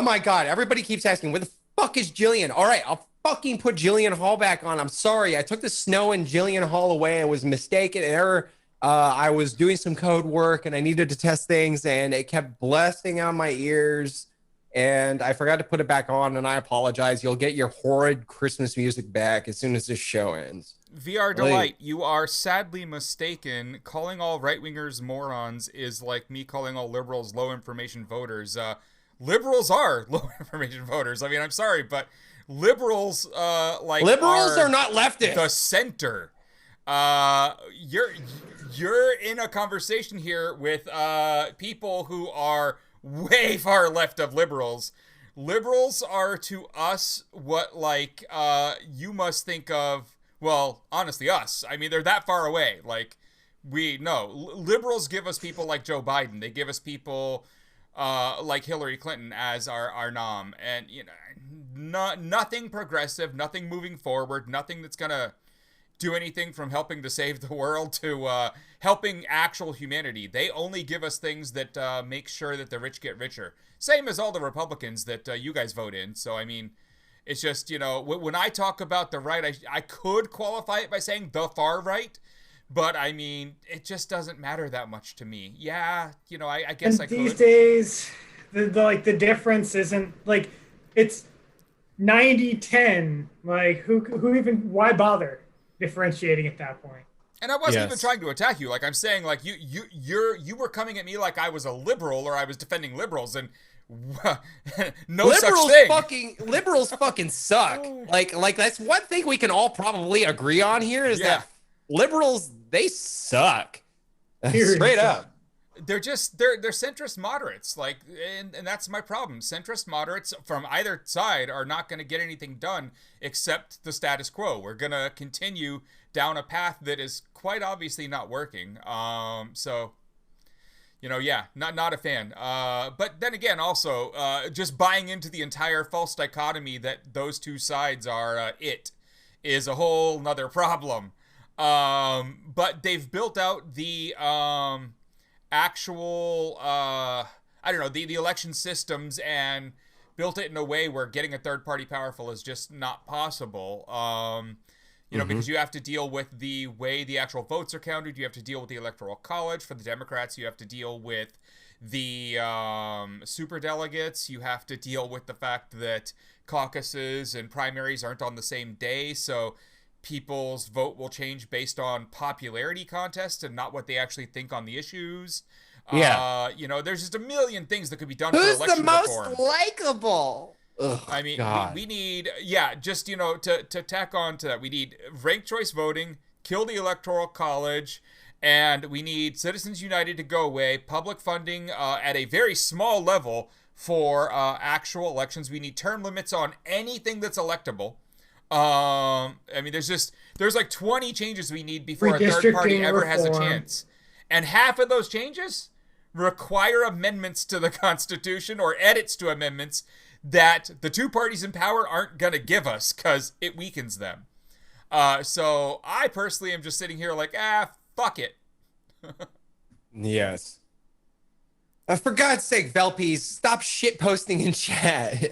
my God, everybody keeps asking, where the fuck is Jillian? All right, I'll fucking put Jillian Hall back on. I'm sorry, I took the Snow and Jillian Hall away. It was a mistaken error. I was doing some code work and I needed to test things, and it kept blasting out my ears, and I forgot to put it back on, and I apologize. You'll get your horrid Christmas music back as soon as this show ends. VR Delight, you are sadly mistaken. Calling all right-wingers morons is like me calling all liberals low-information voters. Liberals are low-information voters. I mean, I'm sorry, but liberals, liberals are not leftists. The center. You're in a conversation here with people who are way far left of liberals. Liberals are to us what, like, you must think of. Well, honestly, us. I mean, they're that far away. Like, liberals give us people like Joe Biden. They give us people like Hillary Clinton as our nom. And, you know, nothing progressive, nothing moving forward, nothing that's going to do anything from helping to save the world to helping actual humanity. They only give us things that make sure that the rich get richer. Same as all the Republicans that you guys vote in. So, I mean, it's just, you know, when I talk about the right, I could qualify it by saying the far right, but I mean, it just doesn't matter that much to me. Yeah, you know, I guess I could. These days, the difference isn't, like, it's 90-10. Like, who even, why bother differentiating at that point? And I wasn't even trying to attack you. Like, I'm saying, like, you were coming at me like I was a liberal or I was defending liberals, and no liberals such thing. Liberals fucking suck. Like that's one thing we can all probably agree on here is that liberals, they suck. Straight up. They're centrist moderates, like, and that's my problem. Centrist moderates from either side are not going to get anything done except the status quo. We're going to continue down a path that is quite obviously not working. So, you know, yeah, not a fan. But then again, also, just buying into the entire false dichotomy that those two sides are it is a whole nother problem. But they've built out the actual, I don't know, the election systems and built it in a way where getting a third party powerful is just not possible. You know, because you have to deal with the way the actual votes are counted. You have to deal with the Electoral College. For the Democrats, you have to deal with the superdelegates. You have to deal with the fact that caucuses and primaries aren't on the same day. So people's vote will change based on popularity contests and not what they actually think on the issues. Yeah. You know, there's just a million things that could be done Who's for election the most reform. likable? Oh I mean, God. we need, yeah, just, to tack on to that, we need ranked choice voting, kill the Electoral College, and we need Citizens United to go away, public funding at a very small level for actual elections. We need term limits on anything that's electable. I mean, there's like 20 changes we need before a third party Redistricting ever has a reform. chance. And half of those changes require amendments to the Constitution or edits to amendments that the two parties in power aren't going to give us because it weakens them. So I personally am just sitting here like, fuck it. Yes. For God's sake, Velpies, stop shit posting in chat.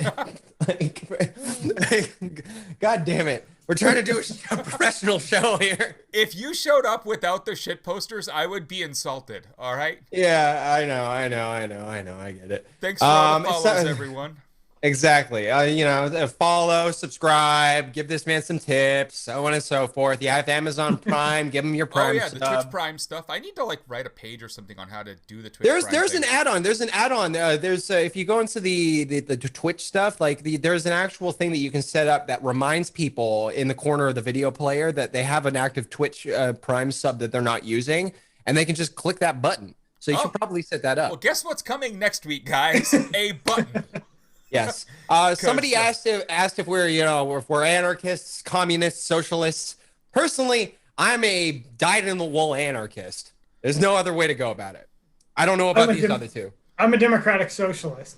God damn it. We're trying to do a professional show here. If you showed up without the shit posters, I would be insulted. All right. Yeah, I know. I get it. Thanks for all the follows, everyone. Exactly. Follow, subscribe, give this man some tips, so on and so forth. You have Amazon Prime, give him your Prime. Oh yeah, sub. the Twitch Prime stuff. I need to like write a page or something on how to do the Twitch. There's an add-on. There's an add-on. There's if you go into the Twitch stuff, like there's an actual thing that you can set up that reminds people in the corner of the video player that they have an active Twitch Prime sub that they're not using, and they can just click that button. So you should probably set that up. Well, guess what's coming next week, guys? A button. Yes. Somebody asked if we're if we're anarchists, communists, socialists. Personally, I'm a dyed-in-the-wool anarchist. There's no other way to go about it. I don't know about these other two. I'm a democratic socialist.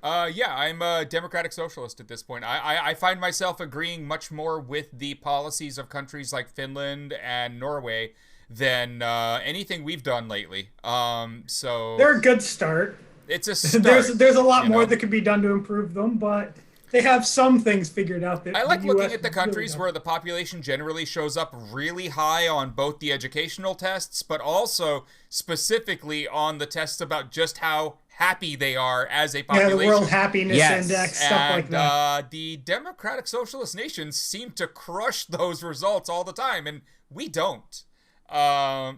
Yeah, I'm a democratic socialist at this point. I find myself agreeing much more with the policies of countries like Finland and Norway than anything we've done lately. So they're a good start. It's a start. There's a lot more that could be done to improve them, but they have some things figured out. That I like looking at the countries where the population generally shows up really high on both the educational tests, but also specifically on the tests about just how happy they are as a population. Yeah, the World Happiness Index, stuff like that. The democratic socialist nations seem to crush those results all the time, and we don't.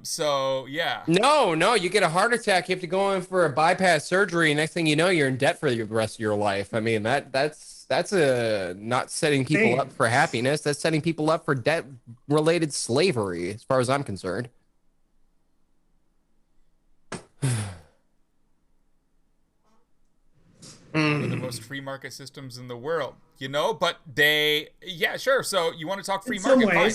So yeah. No, you get a heart attack, you have to go in for a bypass surgery. Next thing you know, you're in debt for the rest of your life. I mean, that's not setting people up for happiness. That's setting people up for debt-related slavery, as far as I'm concerned. One of the most free market systems in the world, but yeah, sure. So you want to talk free market? Fine.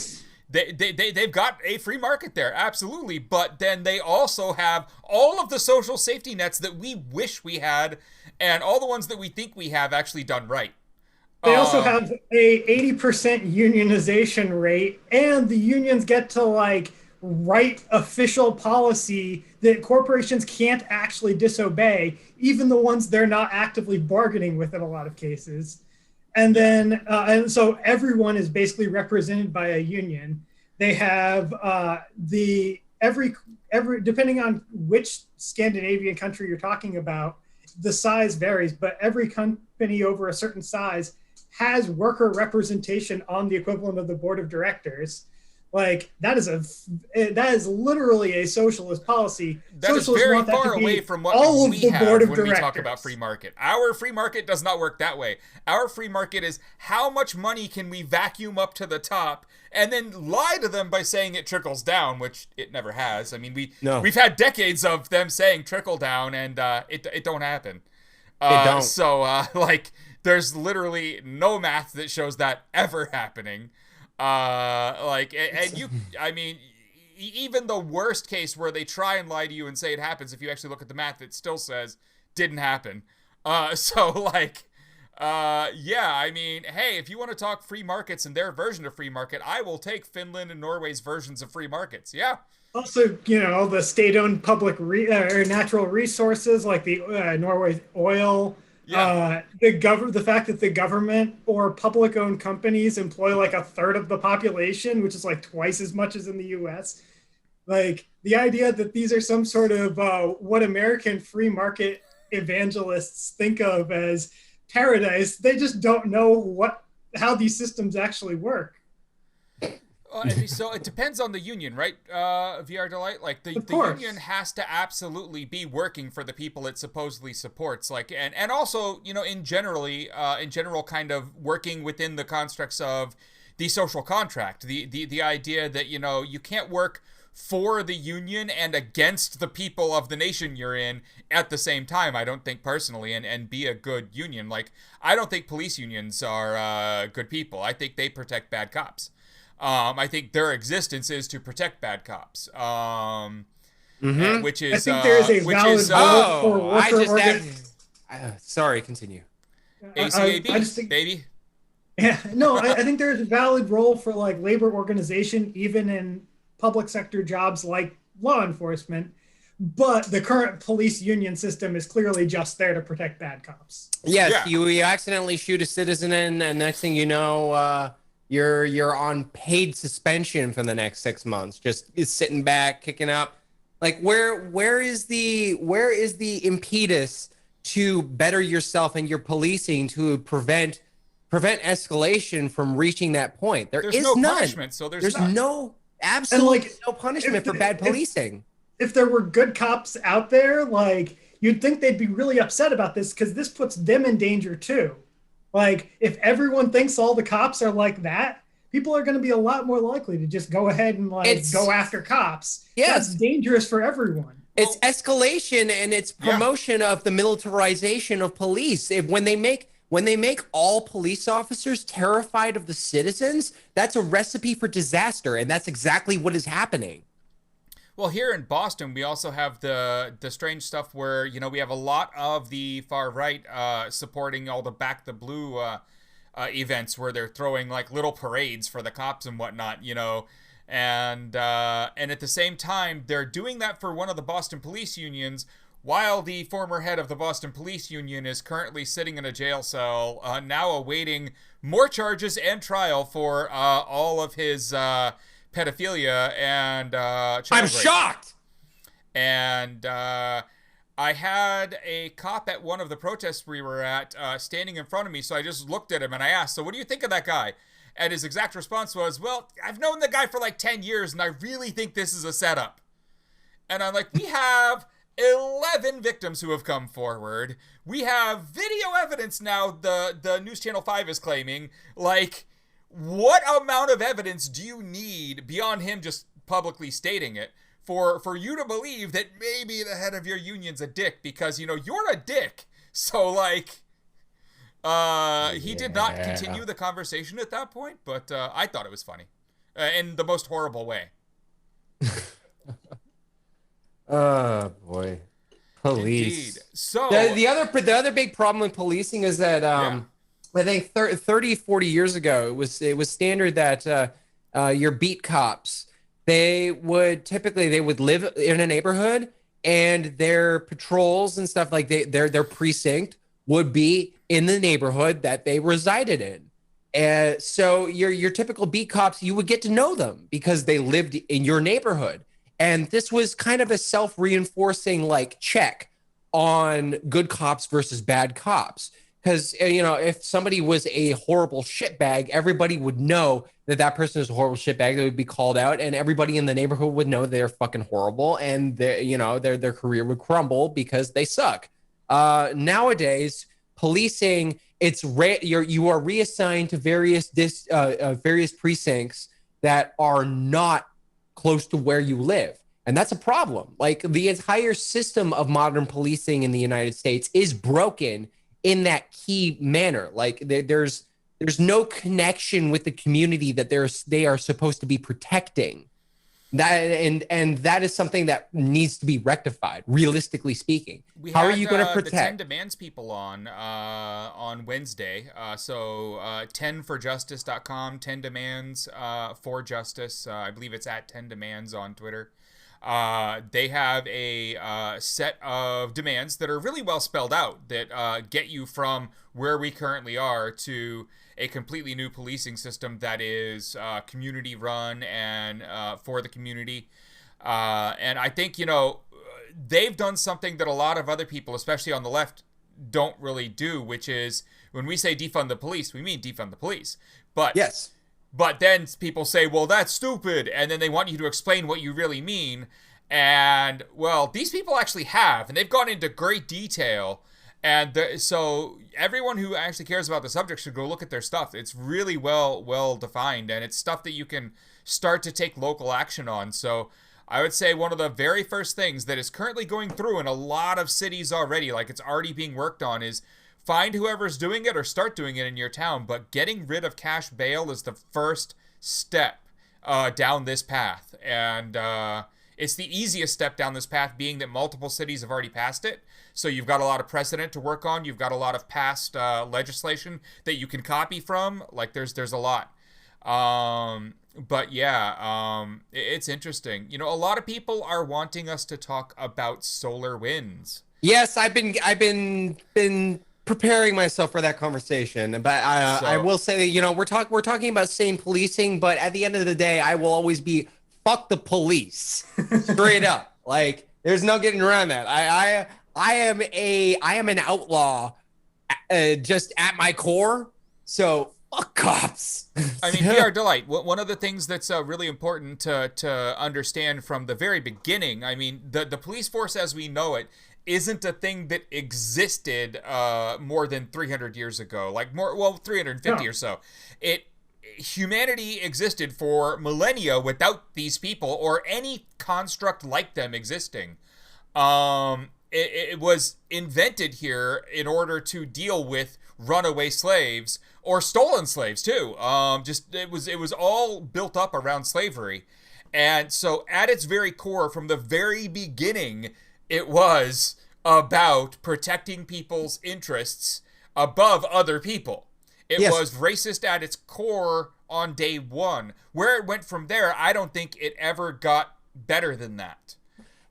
They've got a free market there, absolutely. But then they also have all of the social safety nets that we wish we had, and all the ones that we think we have actually done right. They also have a 80% unionization rate, and the unions get to write official policy that corporations can't actually disobey, even the ones they're not actively bargaining with in a lot of cases. And then, and so everyone is basically represented by a union. They have every depending on which Scandinavian country you're talking about, the size varies, but every company over a certain size has worker representation on the equivalent of the board of directors. That is literally a socialist policy. That is very far away from what we have when we talk about free market. Our free market does not work that way. Our free market is how much money can we vacuum up to the top and then lie to them by saying it trickles down, which it never has. I mean, we've had decades of them saying trickle down, and it don't happen. It don't. So there's literally no math that shows that ever happening. Even the worst case where they try and lie to you and say it happens, if you actually look at the math, it still says didn't happen. Yeah, I mean, hey, if you want to talk free markets and their version of free market, I will take Finland and Norway's versions of free markets. Yeah. Also, the state-owned public or natural resources like the Norway oil. Yeah. The fact that the government or public-owned companies employ a third of the population, which is twice as much as in the U.S. The idea that these are some sort of what American free market evangelists think of as paradise, they just don't know how these systems actually work. So it depends on the union, right? VR Delight, like the union has to absolutely be working for the people it supposedly supports, like, and also, you know, in general, kind of working within the constructs of the social contract, the idea that, you know, you can't work for the union and against the people of the nation you're in at the same time, I don't think, personally, and be a good union. Like, I don't think police unions are good people. I think they protect bad cops. I think their existence is to protect bad cops. Which is, I think there is a valid role for worker sorry, continue. ACAB, baby. Yeah, no, I think there's a valid role for like labor organization, even in public sector jobs like law enforcement, but the current police union system is clearly just there to protect bad cops. Yes, yeah. You accidentally shoot a citizen, and next thing you know, you're on paid suspension for the next 6 months, just sitting back, kicking up. Like, where is the impetus to better yourself and your policing to prevent escalation from reaching that point? There's no none. Punishment, so there's none. Absolutely no punishment for bad policing. If there were good cops out there, like, you'd think they'd be really upset about this, because this puts them in danger too. Like, if everyone thinks all the cops are like that, people are going to be a lot more likely to just go ahead and go after cops. Yes. That's dangerous for everyone. It's escalation, and it's promotion of the militarization of police. When they make all police officers terrified of the citizens, that's a recipe for disaster, and that's exactly what is happening. Well, here in Boston, we also have the strange stuff where, you know, we have a lot of the far right supporting all the Back the Blue events where they're throwing like little parades for the cops and whatnot, you know, and at the same time they're doing that for one of the Boston police unions, while the former head of the Boston Police Union is currently sitting in a jail cell, now awaiting more charges and trial for all of his pedophilia and child I'm rape. Shocked! And I had a cop at one of the protests we were at standing in front of me, so I just looked at him and I asked, so what do you think of that guy? And his exact response was, well, I've known the guy for like 10 years, and I really think this is a setup. And I'm like, we have 11 victims who have come forward. We have video evidence now, the News Channel 5 is claiming. Like, what amount of evidence do you need beyond him just publicly stating it for you to believe that maybe the head of your union's a dick? Because, you know, you're a dick. So, like, he did not continue the conversation at that point, but I thought it was funny. In the most horrible way. Oh boy, police. Indeed. So the other big problem with policing is that I think 30, 40 years ago it was standard that your beat cops, they would live in a neighborhood, and their patrols and stuff, like their precinct would be in the neighborhood that they resided in. And so your typical beat cops, you would get to know them because they lived in your neighborhood. And this was kind of a self-reinforcing like check on good cops versus bad cops. Because, you know, if somebody was a horrible shitbag, everybody would know that person is a horrible shitbag. They would be called out, and everybody in the neighborhood would know they're fucking horrible, and their career would crumble because they suck. Nowadays, policing, you are reassigned to various precincts that are not close to where you live. And that's a problem. Like, the entire system of modern policing in the United States is broken in that key manner. Like, there's no connection with the community that they are supposed to be protecting. That and that is something that needs to be rectified, realistically speaking. How are you going to protect? The 10 Demands people on Wednesday. So 10forjustice.com, 10 Demands for Justice. I believe it's at 10 Demands on Twitter. They have a set of demands that are really well spelled out that get you from where we currently are to a completely new policing system that is community run and for the community. And I think, you know, they've done something that a lot of other people, especially on the left, don't really do, which is when we say defund the police, we mean defund the police. But yes, But then people say, well, that's stupid. And then they want you to explain what you really mean. And, well, these people actually have. And they've gone into great detail. And so everyone who actually cares about the subject should go look at their stuff. It's really well defined. And it's stuff that you can start to take local action on. So I would say one of the very first things that is currently going through in a lot of cities already, like it's already being worked on, is find whoever's doing it or start doing it in your town. But getting rid of cash bail is the first step down this path. And it's the easiest step down this path, being that multiple cities have already passed it. So you've got a lot of precedent to work on. You've got a lot of past legislation that you can copy from. Like there's a lot. But yeah, it's interesting. You know, a lot of people are wanting us to talk about SolarWinds. Yes, I've been preparing myself for that conversation, but I will say that, you know, we're talking about sane policing, but at the end of the day, I will always be fuck the police, straight up. Like, there's no getting around that. I am an outlaw, just at my core. So fuck cops. I mean, be our delight. One of the things that's really important to understand from the very beginning, I mean, the police force as we know it isn't a thing that existed more than 300 years ago. 350 or so. Humanity existed for millennia without these people or any construct like them existing. It was invented here in order to deal with runaway slaves or stolen slaves too. It was all built up around slavery. And so at its very core, from the very beginning, it was about protecting people's interests above other people. It was racist at its core on day one. Where it went from there, I don't think it ever got better than that.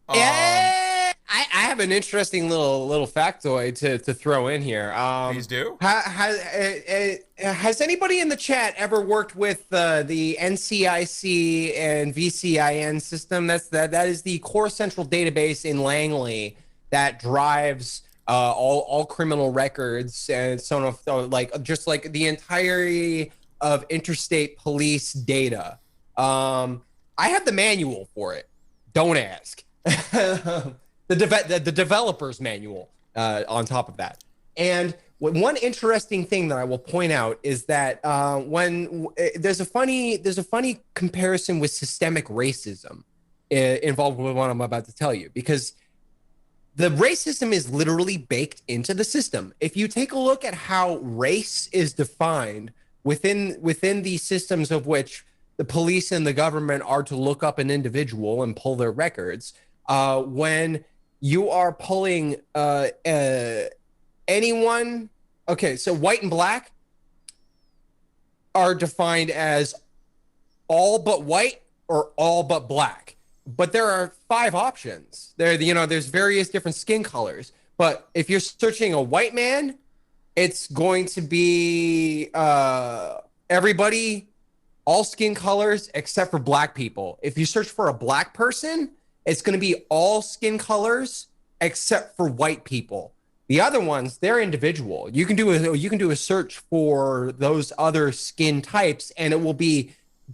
I have an interesting little factoid to throw in here. Please do. Has anybody in the chat ever worked with the NCIC and VCIN system? That is the core central database in Langley that drives all criminal records and so on, just like the entirety of interstate police data. I have the manual for it. Don't ask. the developer's manual on top of that. And one interesting thing that I will point out is that when there's a funny comparison with systemic racism involved with what I'm about to tell you, because the racism is literally baked into the system. If you take a look at how race is defined within the systems of which the police and the government are to look up an individual and pull their records, when you are pulling anyone, okay, so white and black are defined as all but white or all but black. But there are 5 options. There's various different skin colors. But if you're searching a white man, it's going to be everybody, all skin colors except for black people. If you search for a black person, it's going to be all skin colors except for white people. The other ones, they're individual. You can do a search for those other skin types, and it will be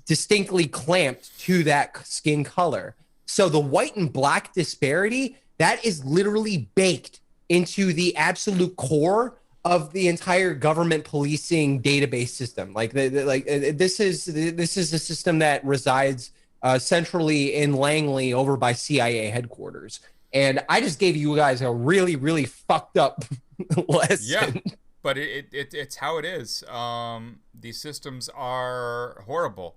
distinctly clamped to that skin color. So the white and black disparity, that is literally baked into the absolute core of the entire government policing database system. This is a system that resides centrally in Langley over by CIA headquarters. And I just gave you guys a really, really fucked up lesson. Yeah, but it's how it is. These systems are horrible.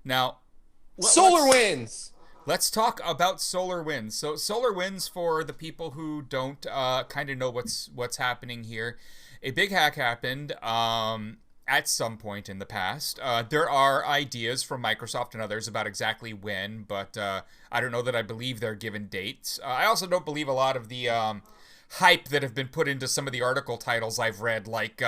Now, SolarWinds. Let's talk about SolarWinds. So SolarWinds, for the people who don't kind of know what's happening here, a big hack happened at some point in the past. There are ideas from Microsoft and others about exactly when, but I don't know that I believe they're given dates. I also don't believe a lot of the hype that have been put into some of the article titles I've read, like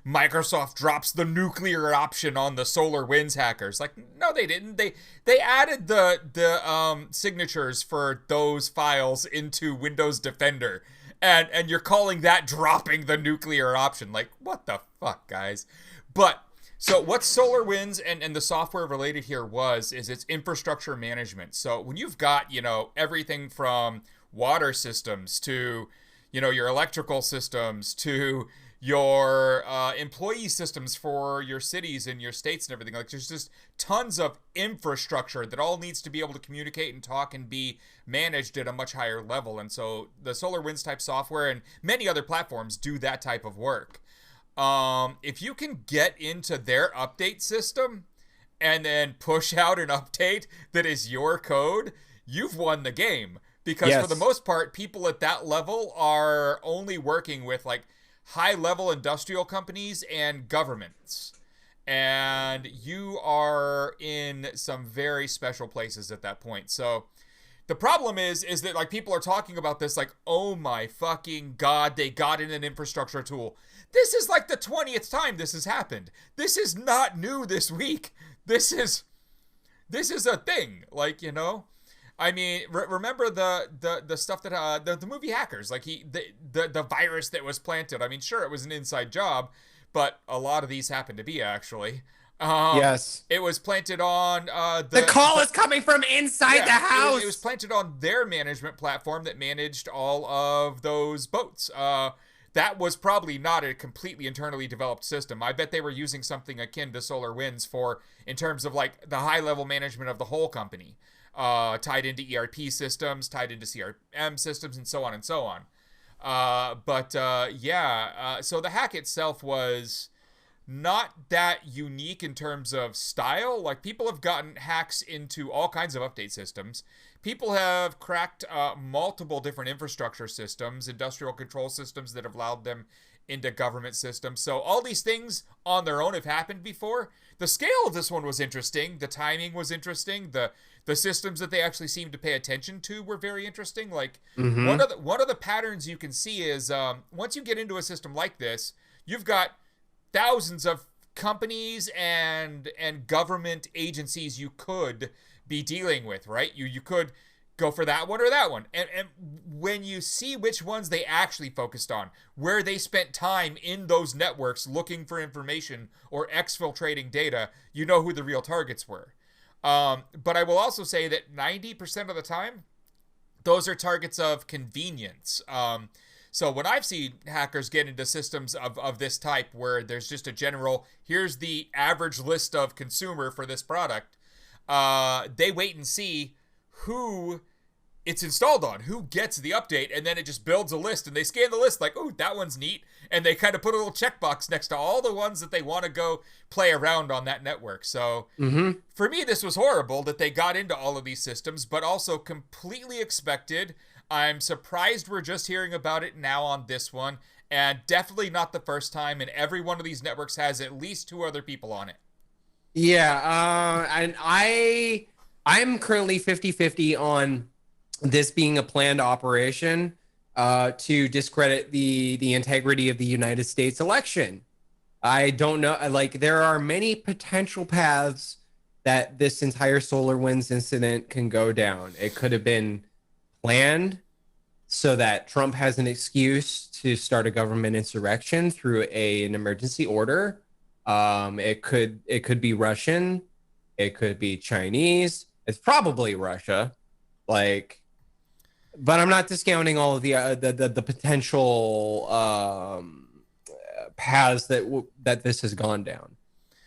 Microsoft drops the nuclear option on the SolarWinds hackers. Like, no, they didn't. They added the signatures for those files into Windows Defender, and you're calling that dropping the nuclear option. Like, what the fuck, guys? But So what SolarWinds and the software related here is it's infrastructure management. So when you've got, everything from water systems to, your electrical systems to your employee systems for your cities and your states and everything, like there's just tons of infrastructure that all needs to be able to communicate and talk and be managed at a much higher level. And so the SolarWinds type software and many other platforms do that type of work. If you can get into their update system and then push out an update that is your code, you've won the game. Because for the most part, people at that level are only working with like high-level industrial companies and governments. And you are in some very special places at that point. So the problem is that like people are talking about this like, oh my fucking God, they got in an infrastructure tool. This is like the 20th time this has happened. This is not new this week. This is a thing. Like, I mean, remember the stuff that the movie Hackers, like the virus that was planted. I mean, sure, it was an inside job, but a lot of these happen to be actually. Yes. It was planted on the call is coming from inside the house. It was planted on their management platform that managed all of those boats. That was probably not a completely internally developed system. I bet they were using something akin to SolarWinds in terms of like the high level management of the whole company, tied into ERP systems, tied into CRM systems, and so on and so on. So the hack itself was not that unique in terms of style. Like people have gotten hacks into all kinds of update systems. People have cracked multiple different infrastructure systems, industrial control systems that have allowed them into government systems. So all these things on their own have happened before. The scale of this one was interesting. The timing was interesting. The systems that they actually seemed to pay attention to were very interesting. Like one of the patterns you can see is once you get into a system like this, you've got thousands of companies and government agencies you could be dealing with, right? You could go for that one or that one. And when you see which ones they actually focused on, where they spent time in those networks looking for information or exfiltrating data, you know who the real targets were. But I will also say that 90% of the time, those are targets of convenience. So when I've seen hackers get into systems of this type where there's just a general, here's the average list of consumer for this product, they wait and see who it's installed on, who gets the update, and then it just builds a list, and they scan the list like, oh, that one's neat, and they kind of put a little checkbox next to all the ones that they want to go play around on that network. So for me, this was horrible that they got into all of these systems, but also completely expected. I'm surprised we're just hearing about it now on this one, and definitely not the first time, and every one of these networks has at least 2 other people on it. Yeah, and I'm currently 50-50 on this being a planned operation to discredit the integrity of the United States election. I don't know. Like, there are many potential paths that this entire SolarWinds incident can go down. It could have been planned so that Trump has an excuse to start a government insurrection through an emergency order. It could be Russian. It could be Chinese. It's probably Russia. Like, but I'm not discounting all of the potential paths that this has gone down.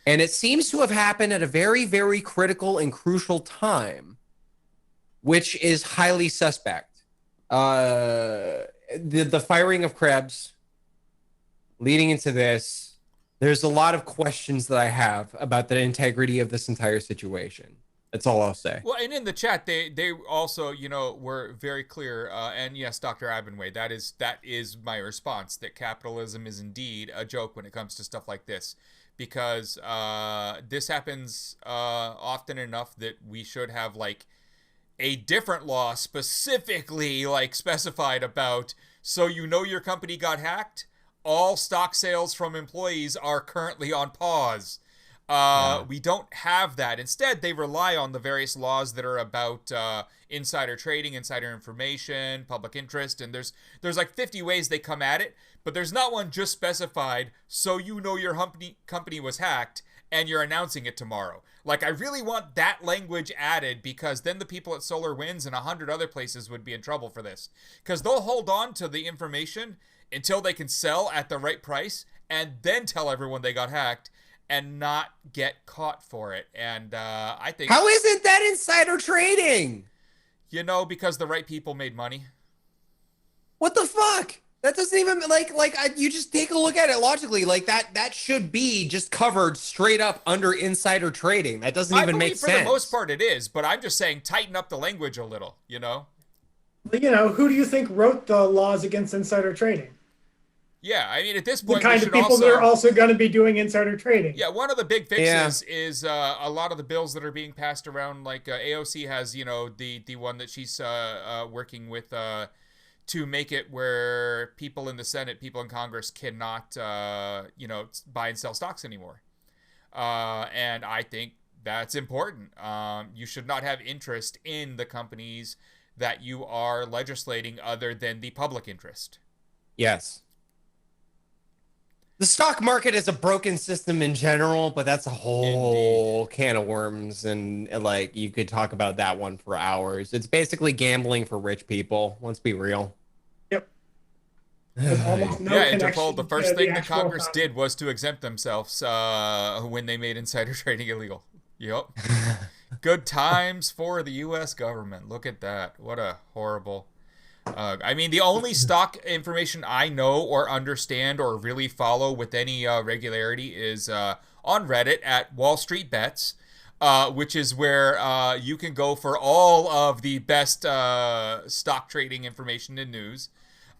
And it seems to have happened at a very, very critical and crucial time, which is highly suspect. The firing of Krebs leading into this, there's a lot of questions that I have about the integrity of this entire situation. That's all I'll say. Well, and in the chat, they also, were very clear. And yes, Dr. Ivanway, that is my response, that capitalism is indeed a joke when it comes to stuff like this. Because this happens often enough that we should have, like, a different law specifically, like, specified about, so your company got hacked, all stock sales from employees are currently on pause. We don't have that. Instead, they rely on the various laws that are about insider trading, insider information, public interest, and there's like 50 ways they come at it, but there's not one just specified, so your company was hacked, and you're announcing it tomorrow. Like, I really want that language added, because then the people at SolarWinds and 100 other places would be in trouble for this. Because they'll hold on to the information until they can sell at the right price and then tell everyone they got hacked and not get caught for it. And I think... How isn't that insider trading? You know, because the right people made money. What the fuck? That doesn't even you just take a look at it logically. Like that should be just covered straight up under insider trading. That doesn't even make sense. For the most part it is, but I'm just saying tighten up the language a little, you know? You know, who do you think wrote the laws against insider trading? Yeah, I mean, at this point, the kind of people that are also going to be doing insider trading. Yeah, one of the big fixes is a lot of the bills that are being passed around. Like AOC has, you know, the one that she's working with to make it where people in the Senate, people in Congress cannot, you know, buy and sell stocks anymore. And I think that's important. You should not have interest in the companies that you are legislating other than the public interest. Yes. The stock market is a broken system in general, but that's a whole can of worms, and like you could talk about that one for hours. It's basically gambling for rich people. Let's be real. Yep. Interpol, the first thing that Congress did was to exempt themselves when they made insider trading illegal. Yep. Good times for the U.S. government. Look at that. What a horrible... I mean, the only stock information I know or understand or really follow with any regularity is on Reddit at Wall Street Bets, which is where you can go for all of the best stock trading information and news.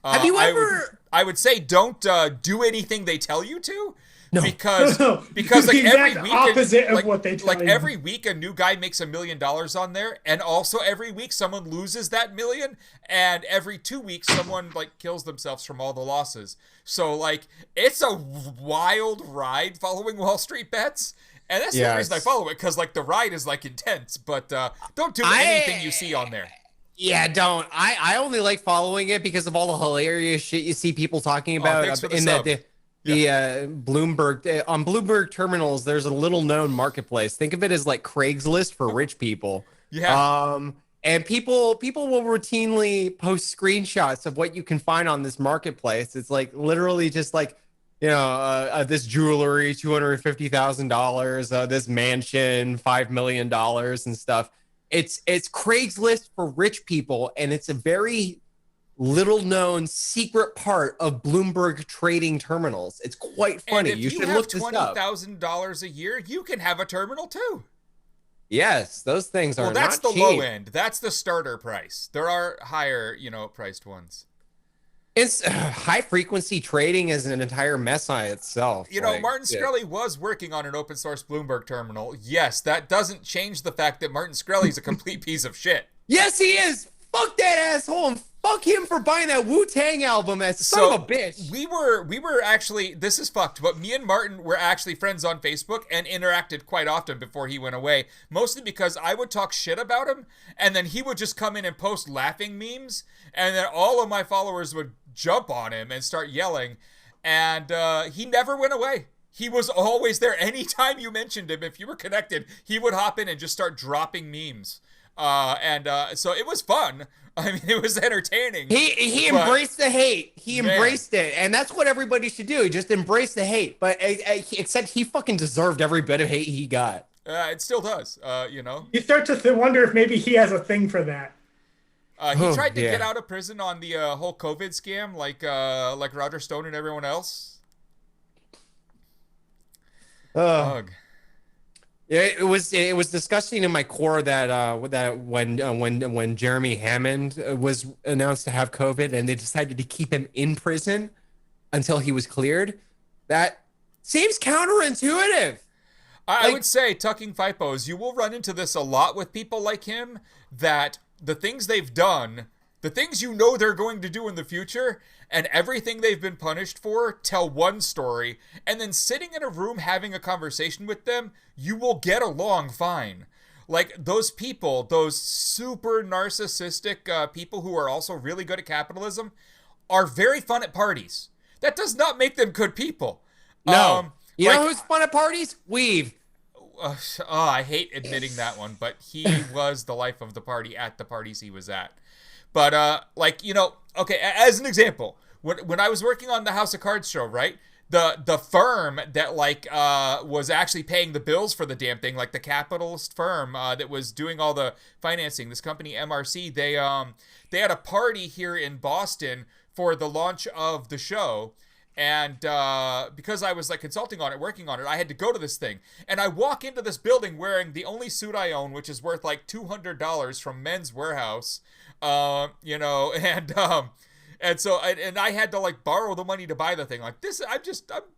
Have you ever... I would say don't do anything they tell you to. No. Because like every week, opposite of what they tell like you. every week a new guy makes $1 million on there, and also every week someone loses that $1 million, and every 2 weeks someone like kills themselves from all the losses. So like it's a wild ride following Wall Street Bets, and that's the reason I follow it, because like the ride is like intense. But don't do anything you see on there. Yeah, don't. I only like following it because of all the hilarious shit you see people talking about in that. Bloomberg on Bloomberg terminals, there's a little known marketplace. Think of it as like Craigslist for rich people. Yeah. And people will routinely post screenshots of what you can find on this marketplace. It's like literally just like, you know, this jewelry, $250,000, this mansion, $5 million and stuff. It's Craigslist for rich people, and it's a very little known secret part of Bloomberg trading terminals. It's quite funny. You should look this up. $20,000 a year, you can have a terminal too. Yes, those things are that's not the cheap. low end. That's the starter price. There are higher, you know, priced ones. It's high frequency trading is an entire mess on itself. You know, Martin Shkreli was working on an open source Bloomberg terminal. Yes, that doesn't change the fact that Martin Shkreli is a complete piece of shit. Yes, he is. Fuck that asshole, and fuck him for buying that Wu-Tang album, as son of a bitch. We were actually, this is fucked, but me and Martin were actually friends on Facebook and interacted quite often before he went away, mostly because I would talk shit about him, and then he would just come in and post laughing memes, and then all of my followers would jump on him and start yelling, and he never went away. He was always there. Anytime you mentioned him, if you were connected, he would hop in and just start dropping memes. So it was fun. I mean, it was entertaining. He embraced the hate. He embraced it, and that's what everybody should do. Just embrace the hate. But except he fucking deserved every bit of hate he got. It still does. You know. You start to wonder if maybe he has a thing for that. He tried to get out of prison on the whole COVID scam, like Roger Stone and everyone else. Ugh. Yeah, it was disgusting in my core that when Jeremy Hammond was announced to have COVID and they decided to keep him in prison until he was cleared. That seems counterintuitive. I would say, tucking FIPOs, you will run into this a lot with people like him, that the things they've done, the things you know they're going to do in the future, and everything they've been punished for, tell one story, and then sitting in a room having a conversation with them, you will get along fine. Like, those people, those super narcissistic people who are also really good at capitalism, are very fun at parties. That does not make them good people. No. You know who's fun at parties? Weave. I hate admitting that one, but he was the life of the party at the parties he was at. But like, you know, okay, as an example, when I was working on the House of Cards show, right? The firm that like was actually paying the bills for the damn thing, like the capitalist firm that was doing all the financing, this company MRC, they had a party here in Boston for the launch of the show. And because I was like consulting on it, working on it, I had to go to this thing. And I walk into this building wearing the only suit I own, which is worth like $200 from Men's Warehouse. You know, and so I had to like borrow the money to buy the thing. Like this, I'm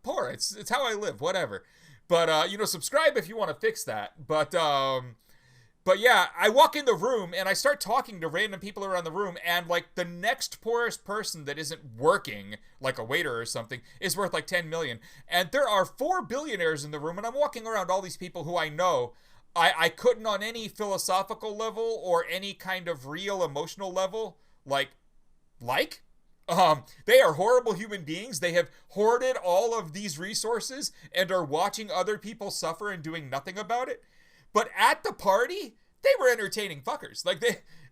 poor. It's how I live, whatever. But you know, subscribe if you want to fix that. But yeah, I walk in the room and I start talking to random people around the room, and like the next poorest person that isn't working, like a waiter or something, is worth like 10 million. And there are 4 billionaires in the room, and I'm walking around all these people who I know. I couldn't on any philosophical level or any kind of real emotional level, like, they are horrible human beings. They have hoarded all of these resources and are watching other people suffer and doing nothing about it. But at the party, they were entertaining fuckers. Like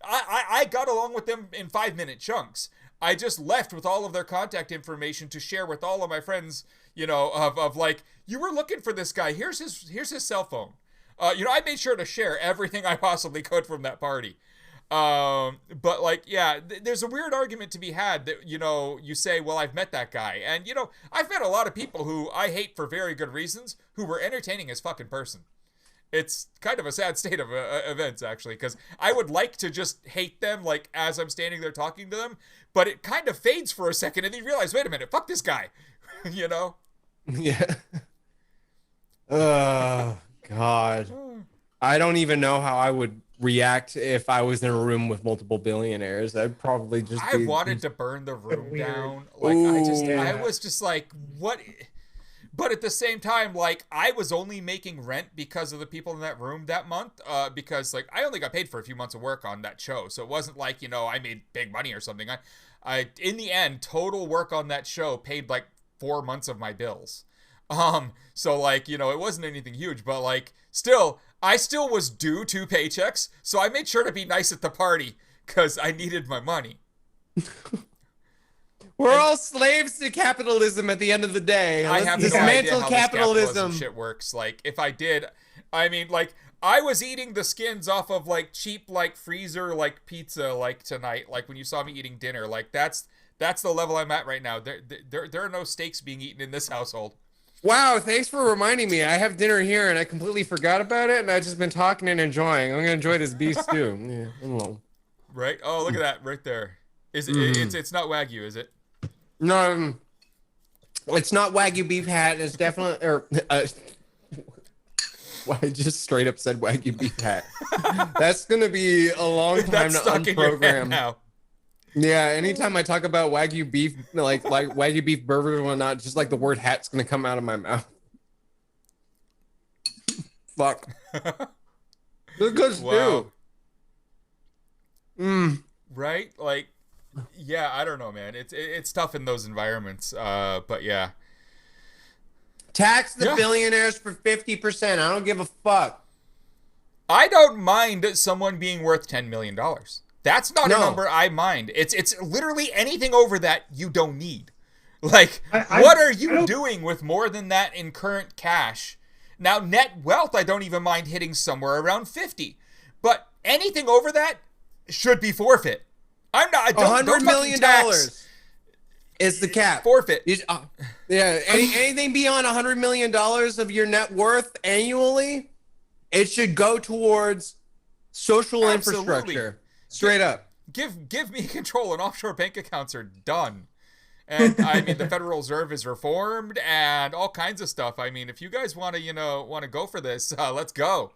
I got along with them in 5-minute chunks. I just left with all of their contact information to share with all of my friends, you know, of like, you were looking for this guy. Here's his cell phone. You know, I made sure to share everything I possibly could from that party. But like, yeah, there's a weird argument to be had that, you know, you say, well, I've met that guy. And, you know, I've met a lot of people who I hate for very good reasons who were entertaining as fucking person. It's kind of a sad state of events, actually, because I would like to just hate them, like, as I'm standing there talking to them, but it kind of fades for a second, and then you realize, wait a minute, fuck this guy, you know? Yeah. Oh, God. I don't even know how I would react if I was in a room with multiple billionaires. I'd probably just I wanted to burn the room down. Like, I was just like, what... But at the same time, like, I was only making rent because of the people in that room that month, because, like, I only got paid for a few months of work on that show, so it wasn't like, you know, I made big money or something. I in the end, total work on that show paid, like, 4 months of my bills. So, like, you know, it wasn't anything huge, but, like, still, I still was due 2 paychecks, so I made sure to be nice at the party, because I needed my money. We're all slaves to capitalism at the end of the day. I have no idea how capitalism shit works. Like, if I did, I mean, like, I was eating the skins off of, like, cheap, like, freezer, like, pizza, like, tonight. Like, when you saw me eating dinner. Like, that's the level I'm at right now. There are no steaks being eaten in this household. Wow, thanks for reminding me. I have dinner here, and I completely forgot about it, and I've just been talking and enjoying. I'm going to enjoy this beef stew. Yeah, right? Oh, look at that right there. It's not Wagyu, is it? No, it's not Wagyu beef hat. It's definitely, I just straight up said Wagyu beef hat. That's gonna be a long time to unprogram now. Yeah, anytime I talk about Wagyu beef, like Wagyu beef burgers and whatnot, just like the word hat's gonna come out of my mouth. Fuck. It's good stew. Right? Like, yeah, I don't know, man. It's tough in those environments. But yeah. Tax the billionaires for 50%. I don't give a fuck. I don't mind someone being worth $10 million. That's not a number I mind. It's literally anything over that you don't need. Like, what are you doing with more than that in current cash? Now, net wealth, I don't even mind hitting somewhere around 50. But anything over that should be forfeit. I don't $100 million is the cap. Forfeit. Yeah, anything beyond $100 million of your net worth annually, it should go towards social infrastructure. Straight up. Give me control, and offshore bank accounts are done. And I mean, the Federal Reserve is reformed and all kinds of stuff. I mean, if you guys want to go for this, let's go.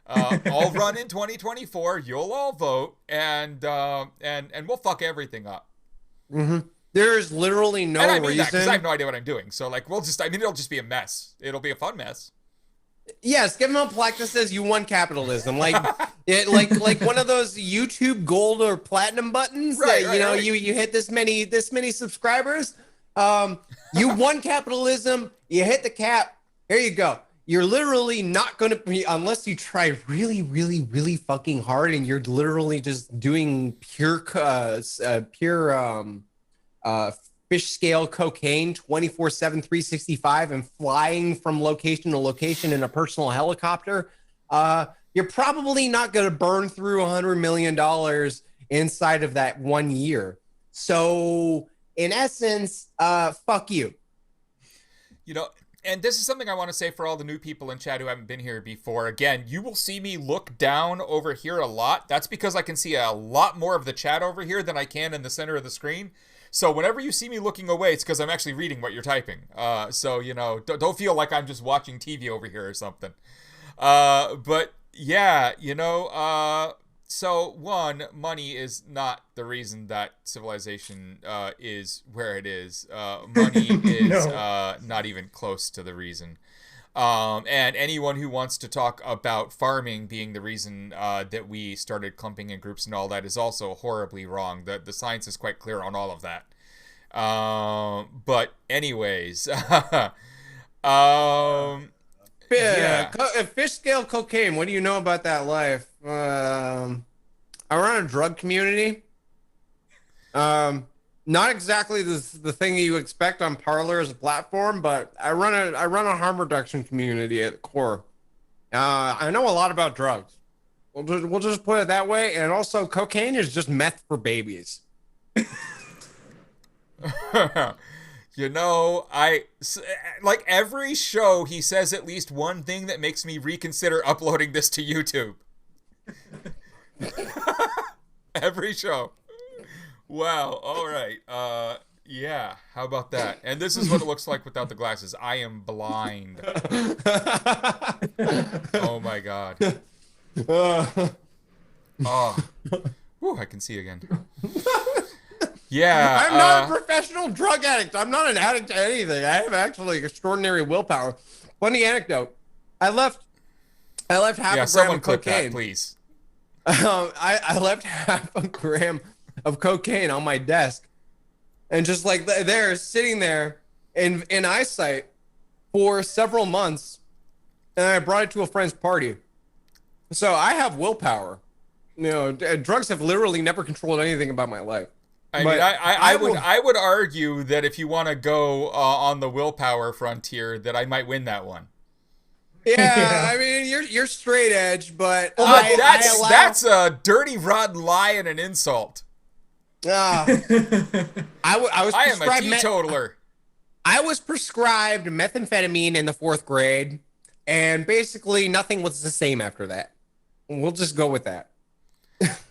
I'll run in 2024. You'll all vote, and we'll fuck everything up. Mm-hmm. There's literally no reason. Because I have no idea what I'm doing. So, like, it'll just be a mess. It'll be a fun mess. Yes, give him a plaque that says you won capitalism, like like one of those YouTube gold or platinum buttons. Right, that, you hit this many subscribers. You won capitalism. You hit the cap. Here you go. you're literally not going to be, unless you try really, really, really fucking hard, and you're literally just doing pure fish scale cocaine 24/7, 365, and flying from location to location in a personal helicopter. You're probably not going to burn through $100 million inside of that 1 year. So in essence, fuck you. You know, and this is something I want to say for all the new people in chat who haven't been here before. Again, you will see me look down over here a lot. That's because I can see a lot more of the chat over here than I can in the center of the screen. So whenever you see me looking away, it's because I'm actually reading what you're typing. So, you know, don't feel like I'm just watching TV over here or something. But yeah, you know, so one, money is not the reason that civilization is where it is. Money is not even close to the reason. And anyone who wants to talk about farming being the reason that we started clumping in groups and all that is also horribly wrong. The science is quite clear on all of that. But anyways, fish scale cocaine. What do you know about that life? I run a drug community. Not exactly the thing you expect on Parler as a platform, but I run a harm reduction community at the core. I know a lot about drugs. We'll just put it that way. And also, cocaine is just meth for babies. You know, like every show, he says at least one thing that makes me reconsider uploading this to YouTube. Every show. Wow. All right. Yeah. How about that? And this is what it looks like without the glasses. I am blind. Oh my god. Oh. Whew, I can see again. Yeah. I'm not a professional drug addict. I'm not an addict to anything. I have actually extraordinary willpower. Funny anecdote. I left half a gram of cocaine. That, please. I left half a gram of cocaine on my desk, and just like there, sitting there in eyesight for several months, and I brought it to a friend's party. So I have willpower. You know, drugs have literally never controlled anything about my life. I mean, I would argue that if you want to go on the willpower frontier, that I might win that one. Yeah, I mean, you're straight edge, but that's a dirty, rotten lie and an insult. I am a teetotaler. I was prescribed methamphetamine in the 4th grade, and basically nothing was the same after that. We'll just go with that.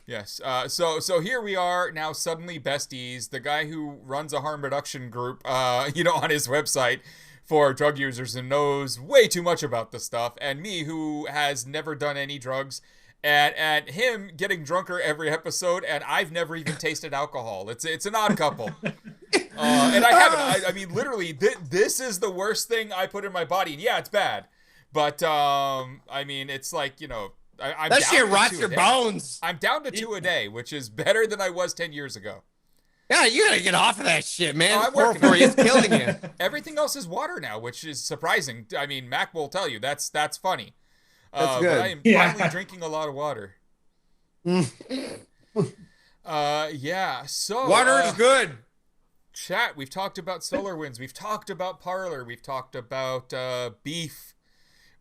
Yes. So here we are now, suddenly besties. The guy who runs a harm reduction group, you know, on his website for drug users and knows way too much about the stuff, and me who has never done any drugs, and him getting drunker every episode, and I've never even tasted alcohol. It's an odd couple. And I haven't. I mean, literally, this is the worst thing I put in my body, and yeah, it's bad. But I mean, it's like, you know. That shit rots your bones. I'm down to 2 a day, which is better than I was 10 years ago. Yeah, you gotta get off of that shit, man. I'm working on it. It's killing you. Everything else is water now, which is surprising. I mean, Mac will tell you that's funny. That's good. But I am finally drinking a lot of water. Yeah. So water is good. Chat. We've talked about SolarWinds. We've talked about Parler. We've talked about beef.